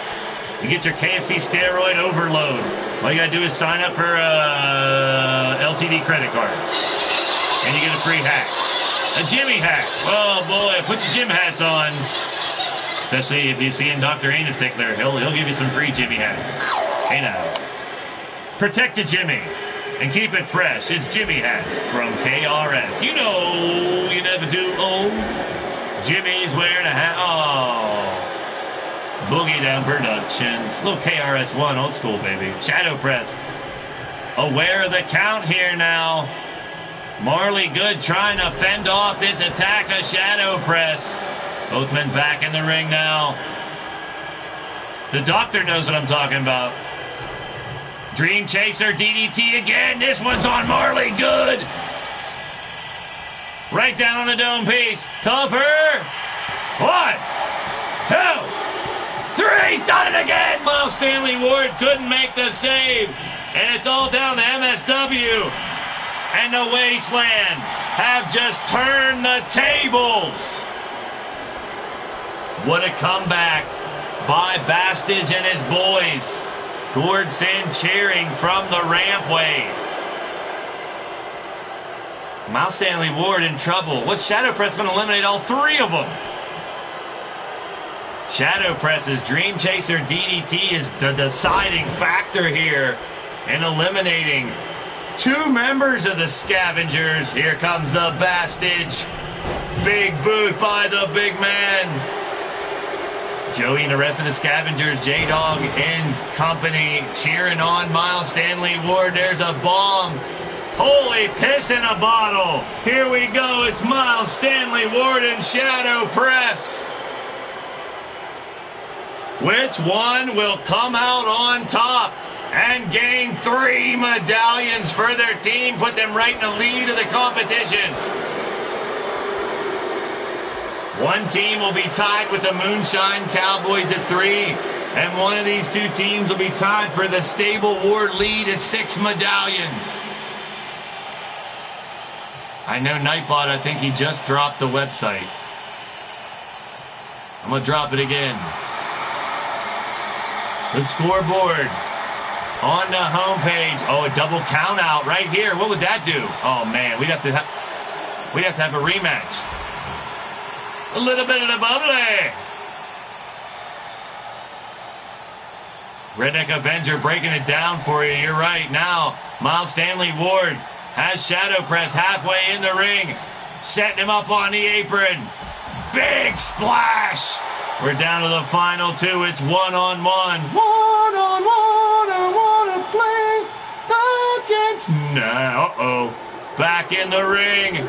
You get your KFC steroid overload. All you got to do is sign up for LTD credit card. And you get a free hat. A Jimmy hat. Oh, boy. Put your gym hats on. Especially if you see in Dr. Anus Stickler. He'll give you some free Jimmy hats. Hey, now. Protect your Jimmy. And keep it fresh. It's Jimmy hats from KRS. You know you never do. Oh, Jimmy's wearing a hat. Oh. Boogie Down Productions. Little KRS-One, old school, baby. Shadow Press. Aware of the count here now. Marley Good trying to fend off this attack of Shadow Press. Both men back in the ring now. The doctor knows what I'm talking about. Dream Chaser DDT again. This one's on Marley Good. Right down on the dome piece. Cover. 1, 2, 3. He's done it again. Miles Stanley Ward couldn't make the save. And it's all down to MSW. And the Wasteland have just turned the tables. What a comeback by Bastage and his boys. Gordson cheering from the rampway. Miles Stanley Ward in trouble. What's Shadow Press going to eliminate all three of them? Shadow Press's Dream Chaser DDT is the deciding factor here in eliminating two members of the Scavengers. Here comes the Bastage. Big boot by the big man. Joey and the rest of the Scavengers, J-Dog and company, cheering on Miles Stanley Ward. There's a bomb. Holy piss in a bottle. Here we go. It's Miles Stanley Ward and Shadow Press. Which one will come out on top and gain 3 medallions for their team, put them right in the lead of the competition? One team will be tied with the Moonshine Cowboys at 3, and one of these two teams will be tied for the Stable Ward lead at 6 medallions. I know Nightbot, I think he just dropped the website. I'm going to drop it again. The scoreboard on the homepage. Oh, a double count out right here. What would that do? Oh man, we'd have to have a rematch. A little bit of the bubbly. Redneck Avenger breaking it down for you. You're right. Now, Miles Stanley Ward has Shadow Press halfway in the ring, setting him up on the apron. Big splash. We're down to the final 2. It's one-on-one. One-on-one. I want to play the game. Now, uh-oh. Back in the ring.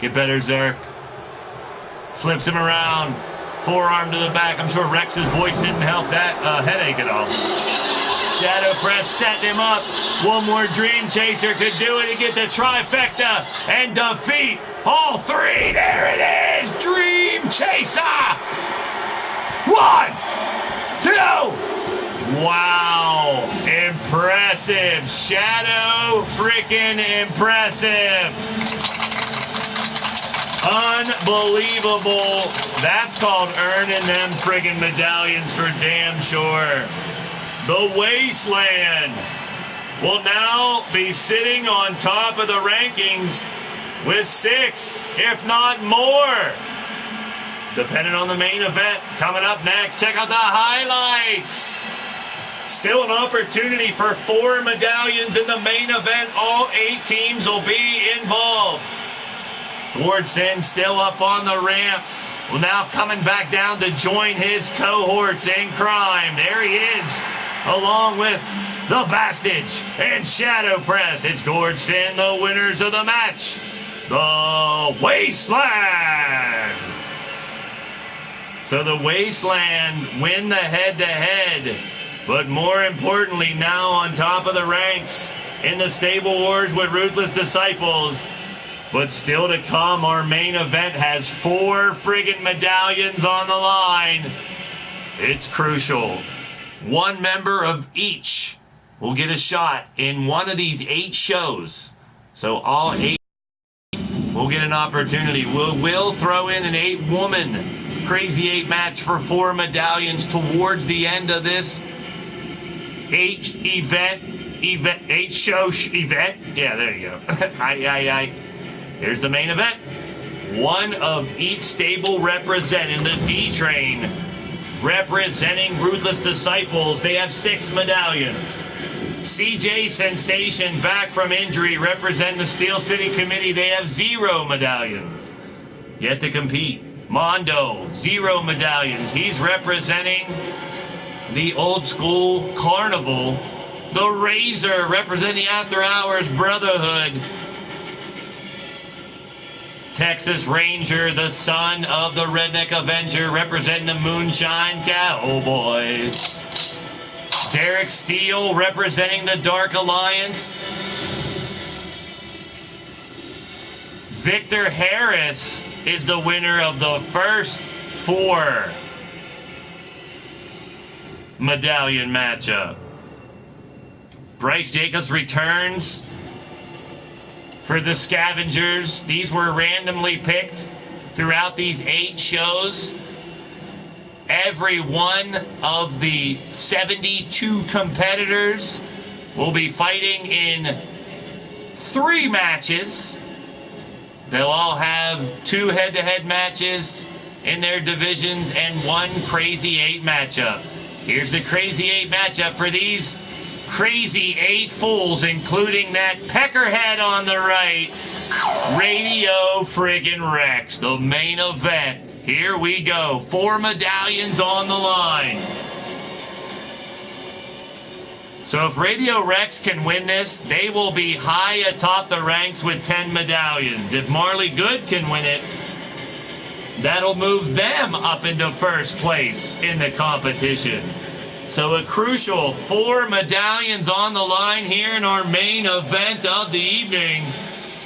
Get better, Zerk. Flips him around. Forearm to the back. I'm sure Rex's voice didn't help that headache at all. Shadow Press setting him up. One more Dream Chaser could do it to get the trifecta and defeat all 3. There it is. Dream Chaser. 1, 2. Wow. Impressive. Shadow freaking impressive. Unbelievable. That's called earning them friggin' medallions for damn sure. The Wasteland will now be sitting on top of the rankings with 6, if not more. Depending on the main event coming up next. Check out the highlights. Still an opportunity for 4 medallions in the main event. All 8 teams will be involved. Wardson still up on the ramp. Well, now coming back down to join his cohorts in crime. There he is, along with the Bastage and Shadow Press. It's Gordson, the winners of the match. The Wasteland. So the Wasteland win the head-to-head. But more importantly, now on top of the ranks in the Stable Wars with Ruthless Disciples. But still to come, our main event has 4 friggin' medallions on the line. It's crucial. 1 member of each will get a shot in one of these 8 shows. So all 8 will get an opportunity. We'll throw in an 8-woman Crazy 8 match for 4 medallions towards the end of this 8-show event. Yeah, there you go. Here's the main event. 1 of each stable representing the D-Train. Representing Ruthless Disciples, they have 6 medallions. CJ Sensation, back from injury, representing the Steel City Committee, they have 0 medallions. Yet to compete. Mondo, 0 medallions. He's representing the Old School Carnival. The Razor, representing the After Hours Brotherhood. Texas Ranger, the son of the Redneck Avenger, representing the Moonshine Cowboys. Derek Steele, representing the Dark Alliance. Victor Harris is the winner of the first 4 medallion matchup. Bryce Jacobs returns for the Scavengers. These were randomly picked throughout these 8 shows. Every one of the 72 competitors will be fighting in 3 matches. They'll all have 2 head-to-head matches in their divisions and 1 Crazy 8 matchup. Here's the Crazy 8 matchup for these Crazy 8 fools, including that peckerhead on the right, Radio friggin' Rex, the main event. Here we go. 4 medallions on the line. So if Radio Rex can win this, they will be high atop the ranks with 10 medallions. If Marley Good can win it, that'll move them up into first place in the competition. So a crucial 4 medallions on the line here in our main event of the evening.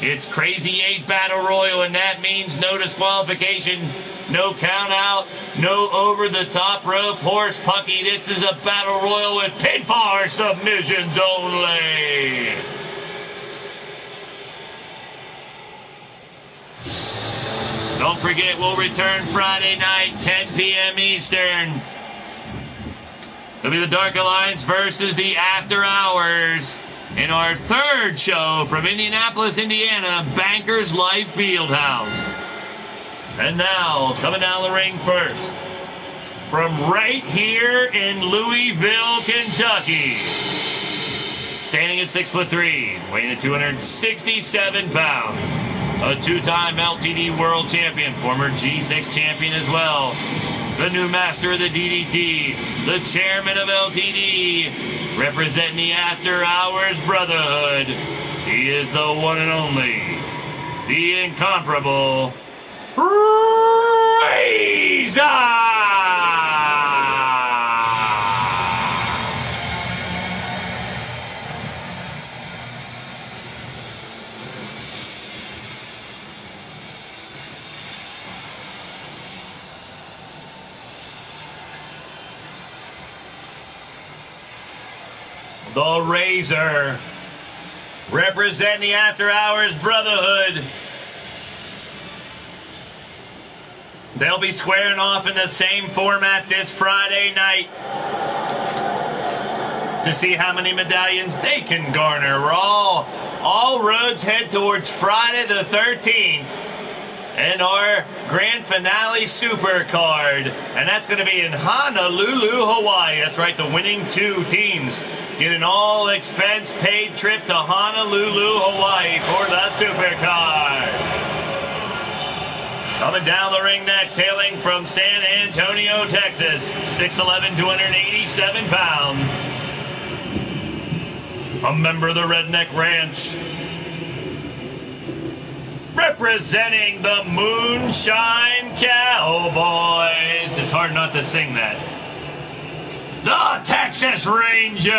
It's Crazy 8 Battle Royal, and that means no disqualification, no count out, no over the top rope horse pucky. This is a Battle Royal with pinfall submissions only. Don't forget, we'll return Friday night, 10 p.m. Eastern. It'll be the Dark Alliance versus the After Hours in our 3rd show from Indianapolis, Indiana, Bankers Life Fieldhouse. And now, coming down the ring first, from right here in Louisville, Kentucky, standing at 6'3", weighing at 267 pounds, a 2-time LTD World Champion, former G6 champion as well, the new master of the DDT, the chairman of LTD, representing the After Hours Brotherhood. He is the one and only, the incomparable Razor! The Razor, representing the After Hours Brotherhood. They'll be squaring off in the same format this Friday night to see how many medallions they can garner. We're all roads head towards Friday the 13th and our grand finale super card. And that's going to be in Honolulu, Hawaii. That's right, the winning 2 teams get an all-expense paid trip to Honolulu, Hawaii for the super card. Coming down the ring next, hailing from San Antonio, Texas, 6'11", 287 pounds. A member of the Redneck Ranch. Representing the Moonshine Cowboys. It's hard not to sing that. The Texas Ranger.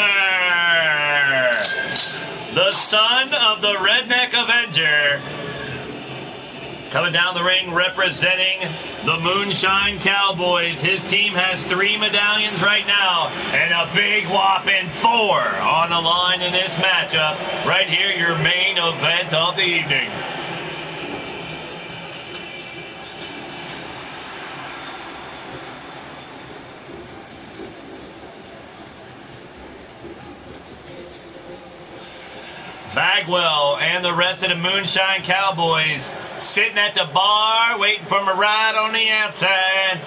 The son of the Redneck Avenger. Coming down the ring, representing the Moonshine Cowboys. His team has 3 medallions right now, and a big whopping 4 on the line in this matchup. Right here, your main event of the evening. Bagwell and the rest of the Moonshine Cowboys sitting at the bar, waiting for a ride on the outside.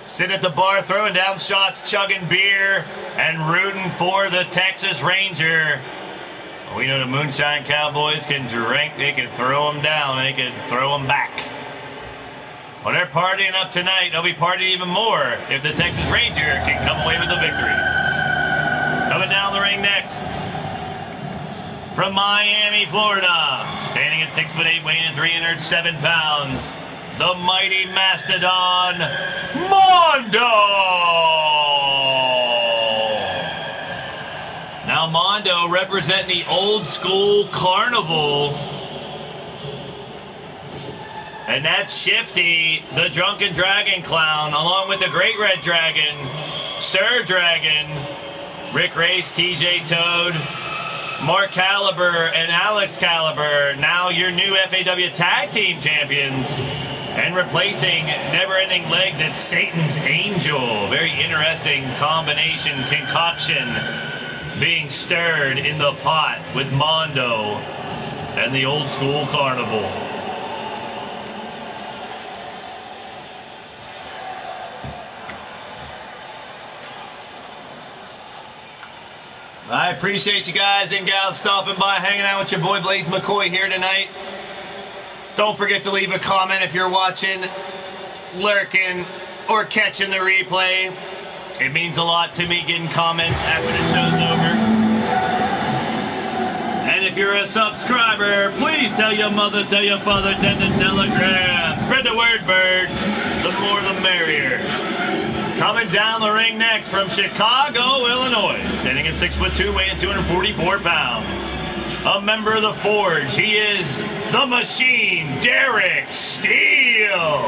Sitting at the bar, throwing down shots, chugging beer, and rooting for the Texas Ranger. We know the Moonshine Cowboys can drink, they can throw them down, they can throw them back. Well, they're partying up tonight. They'll be partying even more if the Texas Ranger can come away with the victory. Coming down the ring next, from Miami, Florida, standing at 6'8", weighing in 307 pounds, the mighty Mastodon, Mondo! Now Mondo representing the old school carnival. And that's Shifty, the Drunken Dragon Clown, along with the Great Red Dragon, Sir Dragon, Rick Race, TJ Toad, Mark Caliber, and Alex Caliber, now your new FAW Tag Team Champions. And replacing Never Ending Leg, that's Satan's Angel. Very interesting combination, concoction being stirred in the pot with Mondo and the Old School Carnival. I appreciate you guys and gals stopping by, hanging out with your boy Blaise McCoy here tonight. Don't forget to leave a comment if you're watching, lurking, or catching the replay. It means a lot to me getting comments after the show's over. And if you're a subscriber, please tell your mother, tell your father, send a telegram. Spread the word, bird. The more the merrier. Coming down the ring next from Chicago, Illinois. Standing at 6'2", weighing 244 pounds. A member of the Forge, he is the Machine, Derek Steele.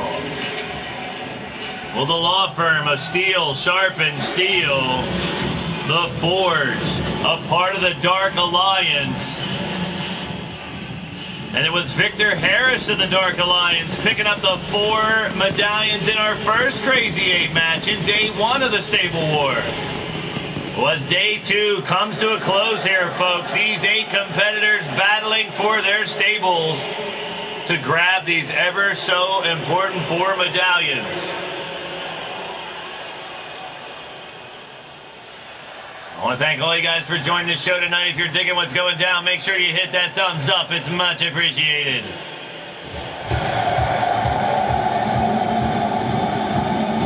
Well, the law firm of Steele, Sharp and Steele, the Forge, a part of the Dark Alliance. And it was Victor Harris of the Dark Alliance picking up the 4 medallions in our first Crazy 8 match in day 1 of the Stable War. Was day 2 comes to a close here, folks. These 8 competitors battling for their stables to grab these ever so important 4 medallions. I want to thank all you guys for joining the show tonight. If you're digging what's going down, make sure you hit that thumbs up. It's much appreciated.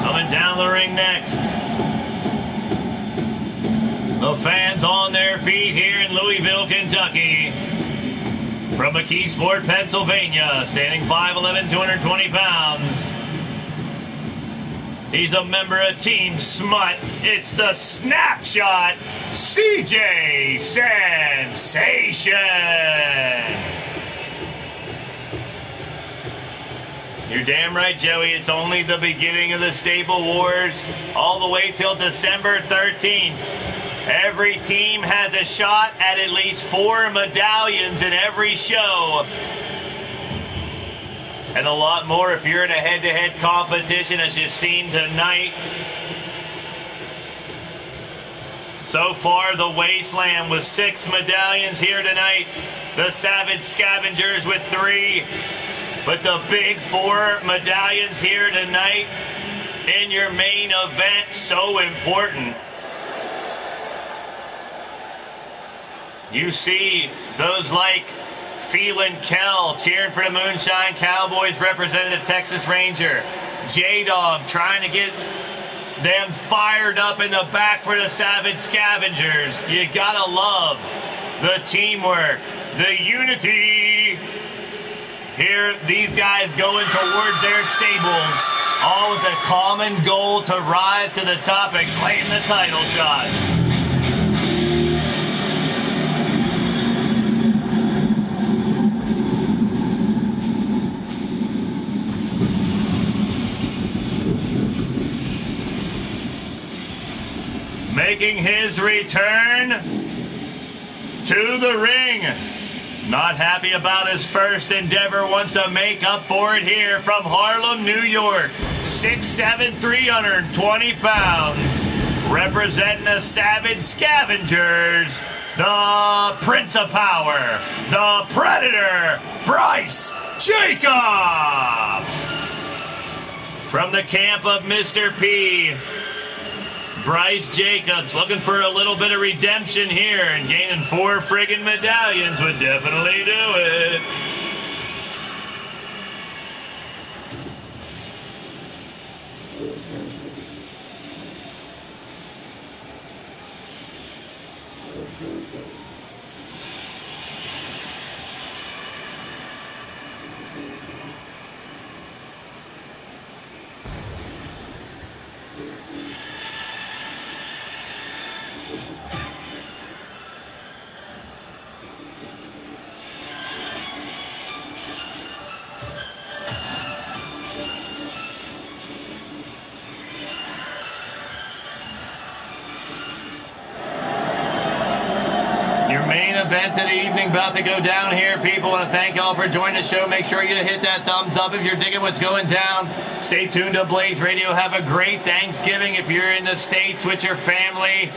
Coming down the ring next. The fans on their feet here in Louisville, Kentucky. From McKeesport, Pennsylvania, standing 5'11", 220 pounds. He's a member of Team Smut. It's the Snapshot, CJ Sensation. You're damn right, Joey. It's only the beginning of the Stable Wars, all the way till December 13th. Every team has a shot at least 4 medallions in every show. And a lot more if you're in a head-to-head competition, as you've seen tonight. So far, the Wasteland with 6 medallions here tonight. The Savage Scavengers with 3. But the big 4 medallions here tonight in your main event, so important. You see those like Phelan Kell cheering for the Moonshine Cowboys representative Texas Ranger. J-Dog trying to get them fired up in the back for the Savage Scavengers. You gotta love the teamwork, the unity. Here, these guys going towards their stables, all with a common goal to rise to the top and claim the title shot. Making his return to the ring. Not happy about his first endeavor, wants to make up for it here from Harlem, New York. 6'7", 320 pounds. Representing the Savage Scavengers, the Prince of Power, the Predator, Bryce Jacobs. From the camp of Mr. P, Bryce Jacobs looking for a little bit of redemption here, and gaining 4 friggin' medallions would definitely do it. event of the evening about to go down here. People, want to thank y'all for joining the show. Make sure you hit that thumbs up if you're digging what's going down. Stay tuned to Blaised Radio. Have a great Thanksgiving if you're in the States with your family.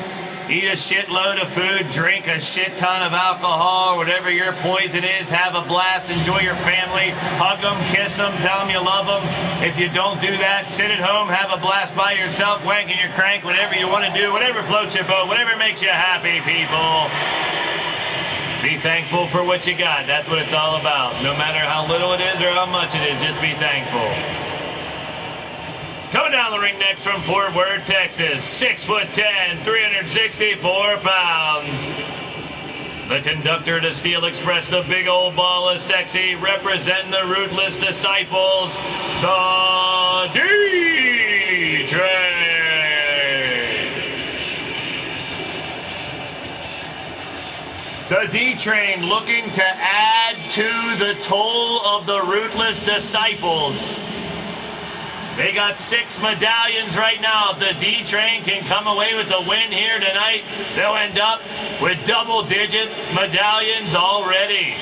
Eat a shitload of food, drink a shit ton of alcohol, whatever your poison is. Have a blast, enjoy your family, hug them, kiss them, tell them you love them. If you don't do that, sit at home, have a blast by yourself, wanking your crank, whatever you want to do, whatever floats your boat, whatever makes you happy, people. Be thankful for what you got. That's what it's all about. No matter how little it is or how much it is, just be thankful. Coming down the ring next from Fort Worth, Texas, 6'10", 364 pounds. The conductor of the Steel Express, the big old ball of sexy, representing the rootless disciples, the D-Train. The D-Train looking to add to the toll of the rootless disciples. They got 6 medallions right now. If the D-Train can come away with the win here tonight, they'll end up with double-digit medallions already.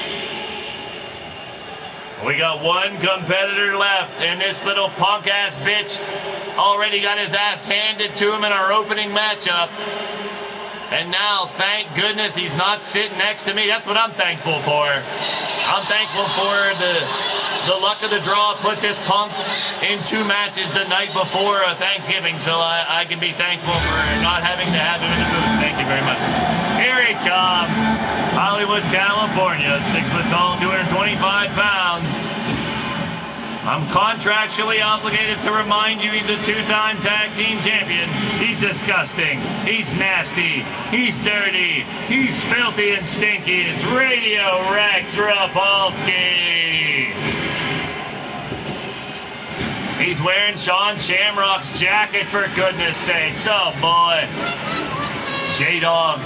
We got one competitor left, and this little punk-ass bitch already got his ass handed to him in our opening matchup. And now, thank goodness he's not sitting next to me. That's what I'm thankful for. I'm thankful for the luck of the draw. Put this punk in 2 matches the night before Thanksgiving, so I can be thankful for not having to have him in the booth. Thank you very much. Here he comes. Hollywood, California, 6 foot tall, 225 pounds. I'm contractually obligated to remind you he's a 2-time tag team champion. He's disgusting. He's nasty. He's dirty. He's filthy and stinky. It's Radio Rex Repulsky. He's wearing Sean Shamrock's jacket, for goodness sakes. Oh, boy. J-Dog.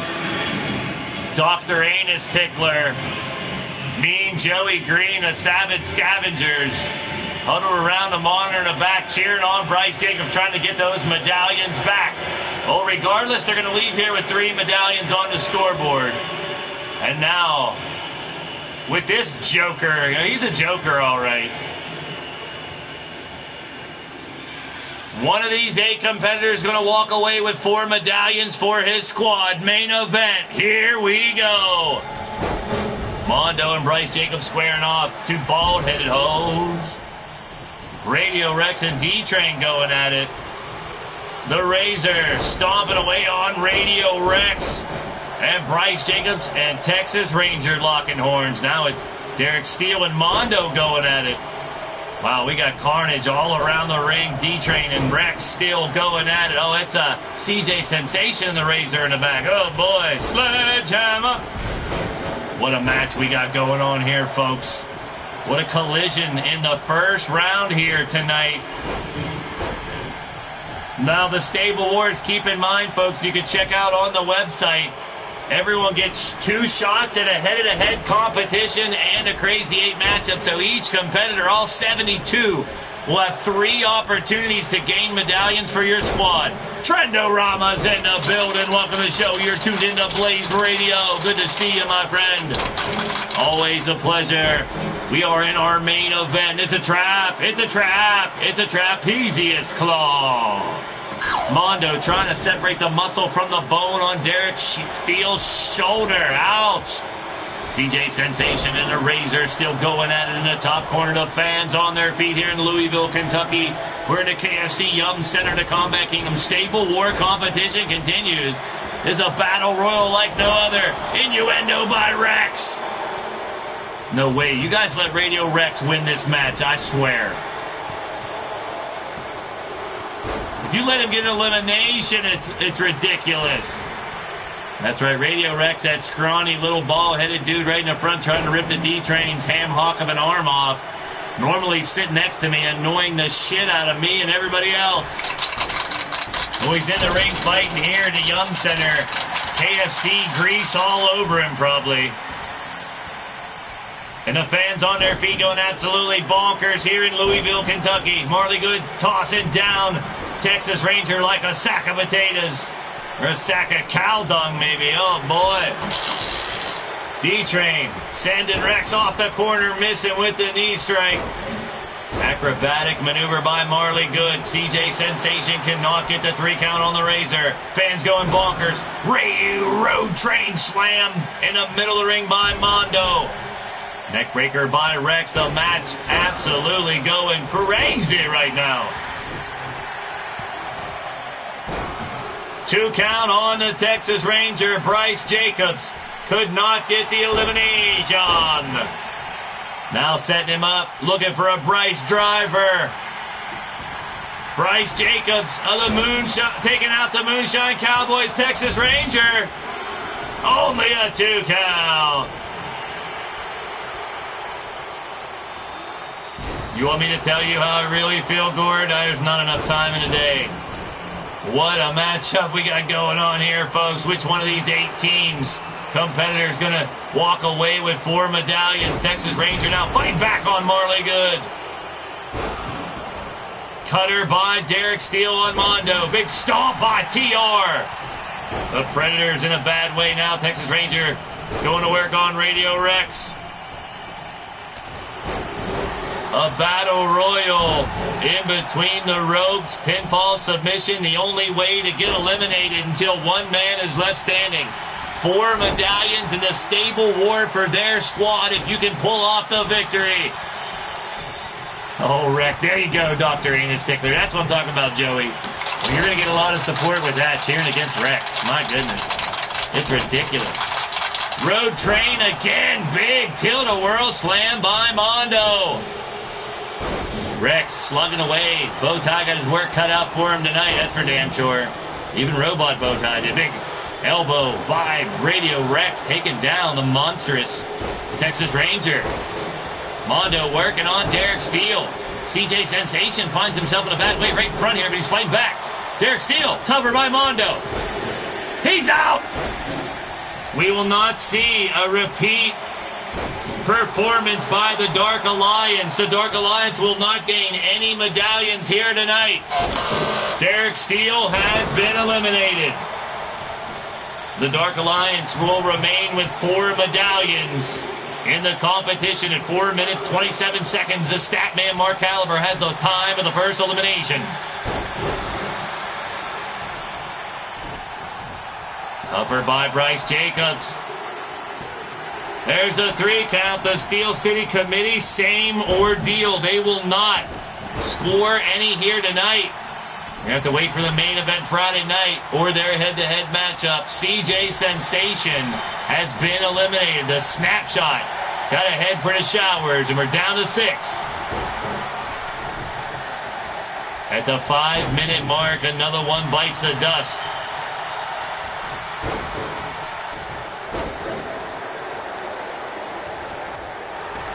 Dr. Anus Tickler. Mean Joey Green of Savage Scavengers. Huddled around the monitor in the back, cheering on Bryce Jacobs, trying to get those medallions back. Well, regardless, they're going to leave here with 3 medallions on the scoreboard. And now, with this joker, he's a joker, all right. One of these 8 competitors is going to walk away with 4 medallions for his squad. Main event, here we go. Mondo and Bryce Jacobs squaring off. 2 bald-headed hoes. Radio Rex and D-Train going at it. The Razor stomping away on Radio Rex. And Bryce Jacobs and Texas Ranger locking horns. Now it's Derek Steele and Mondo going at it. Wow, we got carnage all around the ring. D-Train and Rex still going at it. Oh, it's a CJ Sensation and the Razor in the back. Oh, boy. Sledgehammer. What a match we got going on here, folks. What a collision in the first round here tonight. Now, the Stable Wars, keep in mind, folks, you can check out on the website. Everyone gets 2 shots at a head-to-head competition and a Crazy 8 matchup. So each competitor, all 72, will have 3 opportunities to gain medallions for your squad. Trendorama's in the building. Welcome to the show. You're tuned into Blaised Radio. Good to see you, my friend. Always a pleasure. We are in our main event. It's a trap. It's a trap. It's a trapezius claw. Mondo trying to separate the muscle from the bone on Derek Steele's shoulder. Ouch. CJ Sensation and the Razor still going at it in the top corner. The fans on their feet here in Louisville, Kentucky. We're in the KFC Yum Center, the Combat Kingdom Stable War competition continues. This is a battle royal like no other. Innuendo by Rex. No way. You guys let Radio Rex win this match, I swear. If you let him get an elimination, it's ridiculous. That's right, Radio Rex, that scrawny little bald-headed dude right in the front trying to rip the D-Train's ham hock of an arm off. Normally sit next to me, annoying the shit out of me and everybody else. Oh, he's in the ring fighting here at the Yum Center. KFC grease all over him, probably. And the fans on their feet going absolutely bonkers here in Louisville, Kentucky. Marley Good tossing down Texas Ranger like a sack of potatoes. Or a sack of cow dung, maybe. Oh, boy. D-Train sending Rex off the corner, missing with the knee strike. Acrobatic maneuver by Marley Good. CJ Sensation cannot get the 3 count on the Razor. Fans going bonkers. Road Train slam in the middle of the ring by Mondo. Neckbreaker by Rex. The match absolutely going crazy right now. 2 count on the Texas Ranger. Bryce Jacobs could not get the elimination. Now setting him up, looking for a Bryce driver. Bryce Jacobs of the Moonshine, taking out the Moonshine Cowboys Texas Ranger. Only a 2 count. You want me to tell you how I really feel, Gord? There's not enough time in the day. What a matchup we got going on here, folks. Which one of these 8 teams competitors going to walk away with 4 medallions? Texas Ranger now fighting back on Marley Good. Cutter by Derek Steele on Mondo. Big stomp by TR. The Predators in a bad way now. Texas Ranger going to work on Radio Rex. A battle royal in between the ropes. Pinfall submission, the only way to get eliminated until 1 man is left standing. 4 medallions in the stable war for their squad if you can pull off the victory. Oh, Rex, there you go, Dr. Anus Tickler. That's what I'm talking about, Joey. Well, you're going to get a lot of support with that, cheering against Rex. My goodness. It's ridiculous. Road Train again. Big tilt-a-whirl slam by Mondo. Rex slugging away. Bowtie got his work cut out for him tonight, that's for damn sure. Even Robot Bowtie did. Big elbow by Radio Rex, taking down the monstrous Texas Ranger. Mondo working on Derek Steele. CJ Sensation finds himself in a bad way right in front here, but he's fighting back. Derek Steele, covered by Mondo. He's out! We will not see a repeat performance by the Dark Alliance. The Dark Alliance will not gain any medallions here tonight. Derek Steele has been eliminated. The Dark Alliance will remain with 4 medallions in the competition at 4 minutes, 27 seconds. The stat man, Mark Caliber, has the time of the first elimination. Covered by Bryce Jacobs. There's a 3 count. The Steel City Committee, same ordeal. They will not score any here tonight. You have to wait for the main event Friday night or their head-to-head matchup. CJ Sensation has been eliminated. The snapshot got to head for the showers, and we're down to 6. At the 5-minute mark, another one bites the dust.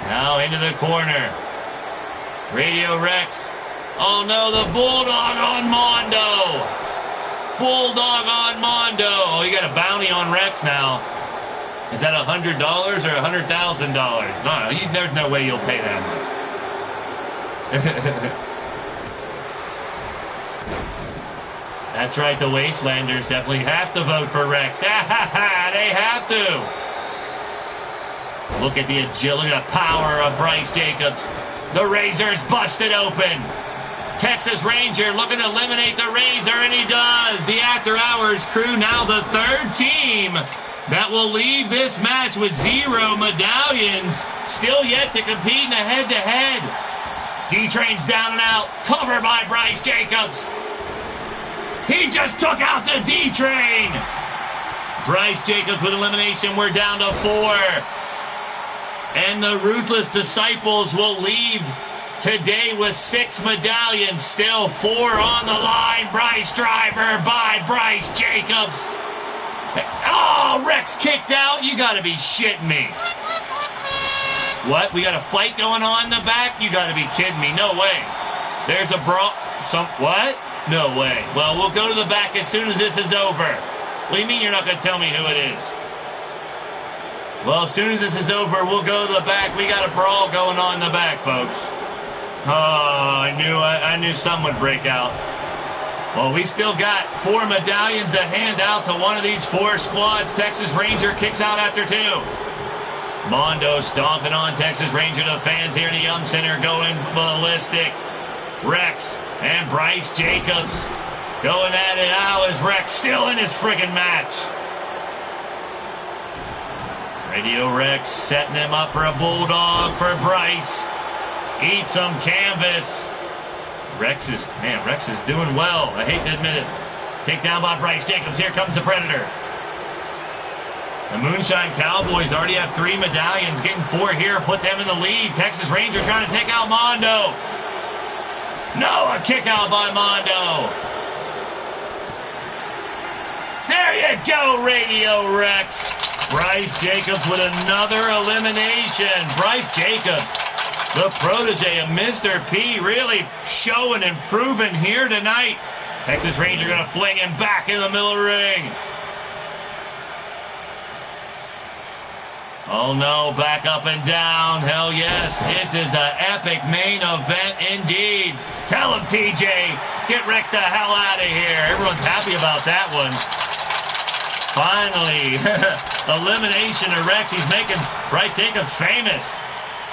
Now into the corner. Radio Rex. Oh no, the Bulldog on Mondo. Bulldog on Mondo. Oh, you got a bounty on Rex now. Is that $100 or $100,000? No, there's no way you'll pay that much. That's right, the Wastelanders definitely have to vote for Rex. They have to. Look at the agility, the power of Bryce Jacobs. The Razor's busted open. Texas Ranger looking to eliminate the Razor, and he does. The After Hours crew, now the 3rd team that will leave this match with 0 medallions. Still yet to compete in a head-to-head. D-Train's down and out, covered by Bryce Jacobs. He just took out the D-Train. Bryce Jacobs with elimination. We're down to 4. And the Ruthless Disciples will leave today with 6 medallions. Still 4 on the line. Bryce driver by Bryce Jacobs. Oh, Rex kicked out. You got to be shitting me. What? We got a fight going on in the back? You got to be kidding me. No way. There's a brawl. What? No way. Well, we'll go to the back as soon as this is over. What do you mean you're not going to tell me who it is? Well, as soon as this is over, we'll go to the back. We got a brawl going on in the back, folks. Oh, I knew some would break out. Well, we still got 4 medallions to hand out to one of these 4 squads. Texas Ranger kicks out after 2. Mondo stomping on Texas Ranger. The fans here in the Yum Center going ballistic. Rex and Bryce Jacobs going at it now as Rex still in his friggin' match. Radio Rex setting him up for a bulldog for Bryce. Eat some canvas. Rex is doing well. I hate to admit it. Takedown by Bryce Jacobs. Here comes the Predator. The Moonshine Cowboys already have 3 medallions, getting 4 here, put them in the lead. Texas Ranger trying to take out Mondo. No, a kick out by Mondo. There you go, Radio Rex. Bryce Jacobs with another elimination. Bryce Jacobs, the protege of Mr. P, really showing and proving here tonight. Texas Ranger going to fling him back in the middle of the ring. Oh no, back up and down. Hell yes, this is an epic main event indeed. Tell him, TJ, get Rex the hell out of here. Everyone's happy about that one. Finally, elimination of Rex. He's making Bryce Jacobs famous.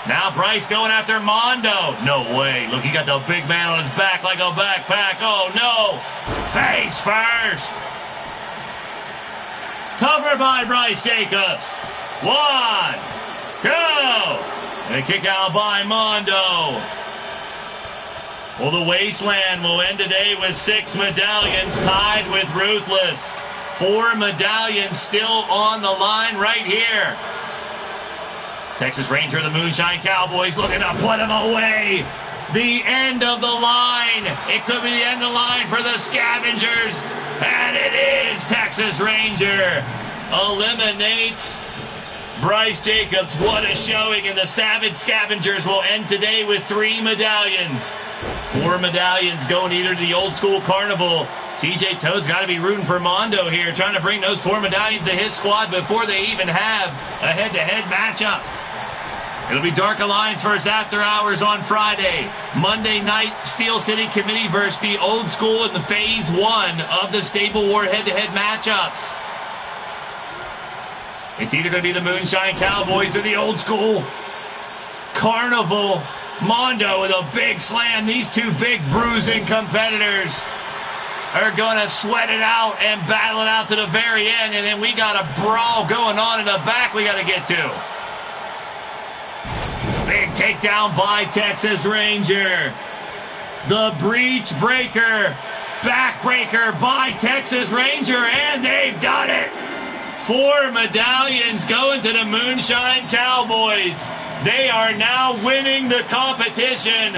Now Bryce going after Mondo. No way. Look, he got the big man on his back like a backpack. Oh no. Face first. Covered by Bryce Jacobs. 1, go! And a kick out by Mondo. Well, the Wasteland will end today with 6 medallions, tied with Ruthless. 4 medallions still on the line right here. Texas Ranger, the Moonshine Cowboys looking to put him away. The end of the line. It could be the end of the line for the Scavengers. And it is. Texas Ranger eliminates Bryce Jacobs. What a showing. And the Savage Scavengers will end today with 3 medallions. 4 medallions going either to the Old School Carnival. TJ Toad's got to be rooting for Mondo here, trying to bring those 4 medallions to his squad before they even have a head-to-head matchup. It'll be Dark Alliance versus After Hours on Friday. Monday night, Steel City Committee versus the Old School in the Phase 1 of the Stable War head-to-head matchups. It's either going to be the Moonshine Cowboys or the Old School Carnival. Mondo with a big slam. These 2 big bruising competitors are going to sweat it out and battle it out to the very end. And then we got a brawl going on in the back we got to get to. Big takedown by Texas Ranger. The breach breaker. Backbreaker by Texas Ranger. And they've done it. 4 medallions going to the Moonshine Cowboys. They are now winning the competition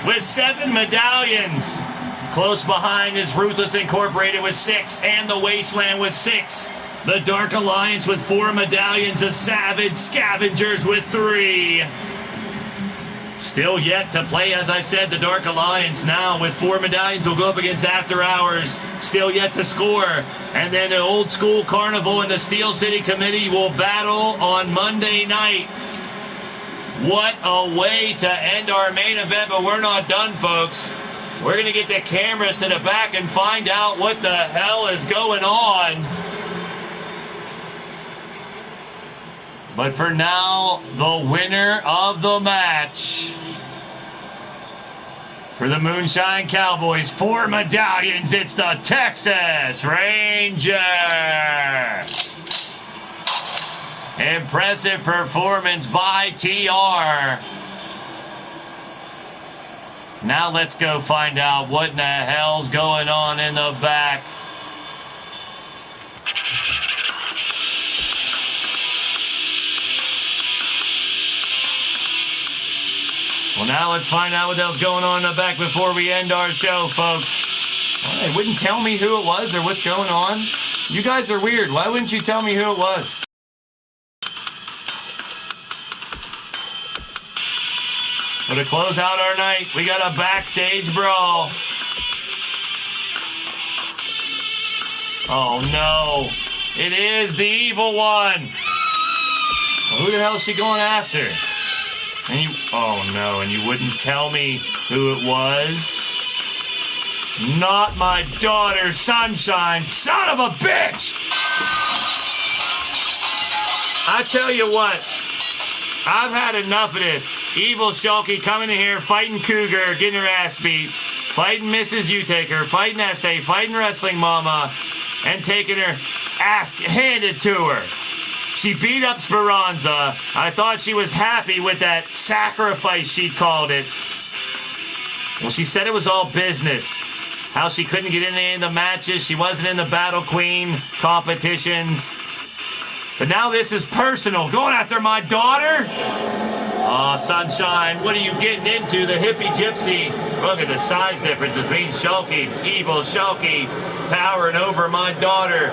with 7 medallions. Close behind is Ruthless Incorporated with 6 and the Wasteland with 6. The Dark Alliance with 4 medallions. The Savage Scavengers with 3. Still yet to play, as I said, the Dark Alliance now with 4 medallions will go up against After Hours. Still yet to score. And then the Old School Carnival and the Steel City Committee will battle on Monday night. What a way to end our main event, but we're not done, folks. We're going to get the cameras to the back and find out what the hell is going on. But for now, the winner of the match for the Moonshine Cowboys, 4 medallions, it's the Texas Ranger. Impressive performance by TR. Now let's go find out what in the hell's going on in the back. Well, now let's find out what the hell's going on in the back before we end our show, folks. Well, they wouldn't tell me who it was or what's going on. You guys are weird. Why wouldn't you tell me who it was? But to close out our night, we got a backstage brawl. Oh no, it is the evil one. Well, who the hell is she going after? And you, oh no, and you wouldn't tell me who it was? Not my daughter, Sunshine, son of a bitch! I tell you what, I've had enough of this. Evil Shulky coming in here, fighting Cougar, getting her ass beat, fighting Mrs. U-Taker, fighting SA, fighting Wrestling Mama, and taking her ass handed to her. She beat up Speranza. I thought she was happy with that sacrifice, she called it. Well, she said it was all business. How she couldn't get in any of the matches. She wasn't in the Battle Queen competitions. But now this is personal. Going after my daughter? Aw, Sunshine, what are you getting into? The hippie gypsy. Look at the size difference between Shulky, Evil Shulky, towering over my daughter.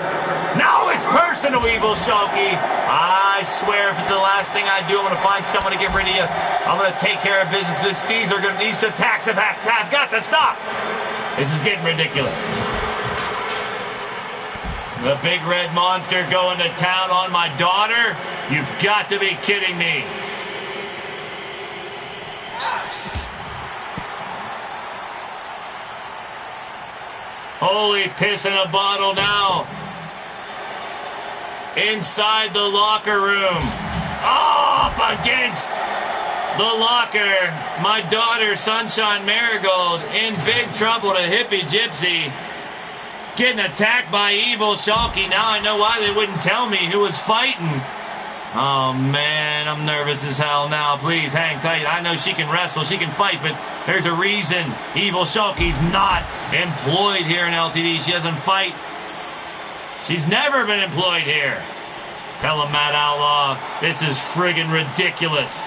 No, it's personal, Evil Shulky. I swear if it's the last thing I do, I'm going to find someone to get rid of you. I'm going to take care of business. These attacks have got to stop. This is getting ridiculous. The big red monster going to town on my daughter? You've got to be kidding me. Holy piss in a bottle now. Inside the locker room. Up against the locker. My daughter, Sunshine Marigold, in big trouble to Hippie Gypsy. Getting attacked by Evil Shulky. Now I know why they wouldn't tell me who was fighting. Oh, man, I'm nervous as hell now. Please, hang tight. I know she can wrestle, she can fight, but there's a reason Evil Shulky's not employed here in LTD. She doesn't fight. She's never been employed here. Tell him, Matt Outlaw, this is friggin' ridiculous.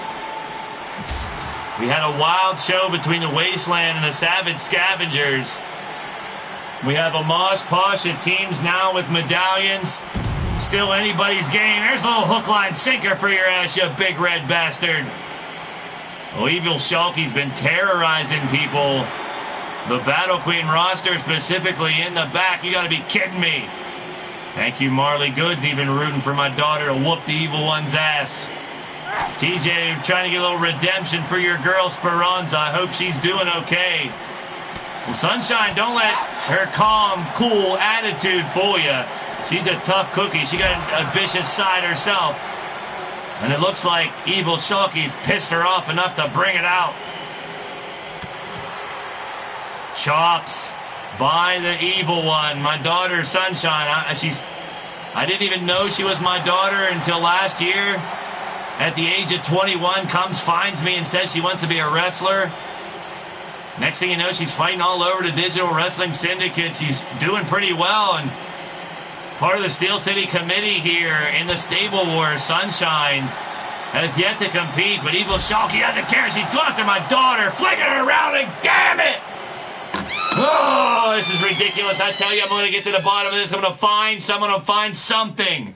We had a wild show between the Wasteland and the Savage Scavengers. We have a Mosh Pasha teams now with medallions. Still anybody's game. There's a little hook, line, sinker for your ass, you big red bastard. Well, Evil Shulky's been terrorizing people. The Battle Queen roster specifically in the back. You got to be kidding me. Thank you, Marley Goods, even rooting for my daughter to whoop the evil one's ass. TJ trying to get a little redemption for your girl, Speranza. I hope she's doing okay. Well, Sunshine, don't let her calm, cool attitude fool you. She's a tough cookie. She got a vicious side herself. And it looks like Evil Shulky's pissed her off enough to bring it out. Chops by the evil one. My daughter, Sunshine. I didn't even know she was my daughter until last year. At the age of 21, comes, finds me, and says she wants to be a wrestler. Next thing you know, she's fighting all over the Digital Wrestling Syndicate. She's doing pretty well, and part of the Steel City Committee here in the Stable Wars. Sunshine has yet to compete, but Evil Shulky doesn't care. She's going after my daughter, flinging her around, and damn it! Oh, this is ridiculous. I tell you, I'm going to get to the bottom of this. I'm going to find someone, to find something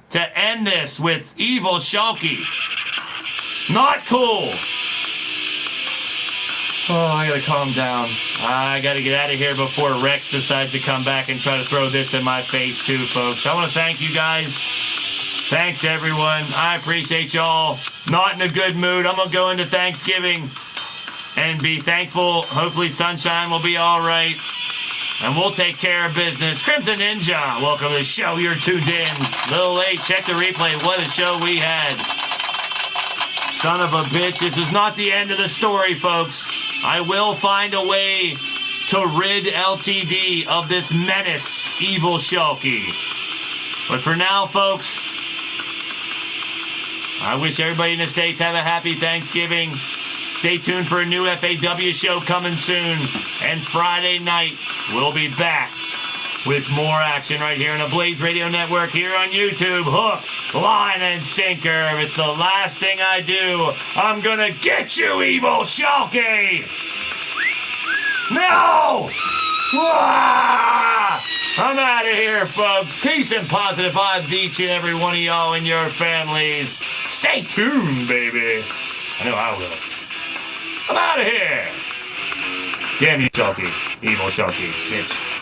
to end this with Evil Shulky. Not cool. Oh, I gotta calm down. I gotta get out of here before Rex decides to come back and try to throw this in my face too, folks. I want to thank you guys. Thanks, everyone. I appreciate y'all. Not in a good mood. I'm gonna go into Thanksgiving and be thankful. Hopefully Sunshine will be all right. And we'll take care of business. Crimson Ninja, welcome to the show. You're tuned in. A little late. Check the replay. What a show we had. Son of a bitch. This is not the end of the story, folks. I will find a way to rid LTD of this menace, Evil Shulky. But for now, folks, I wish everybody in the States have a happy Thanksgiving. Stay tuned for a new FAW show coming soon. And Friday night, we'll be back with more action right here on the Blaised Radio Network here on YouTube. Hook, line, and sinker. If it's the last thing I do, I'm gonna get you, Evil Shulky! No! Ah! I'm out of here, folks. Peace and positive vibes to each and every one of y'all and your families. Stay tuned, baby. I know I will. I'm out of here. Damn you, Shulky. Evil Shulky, bitch.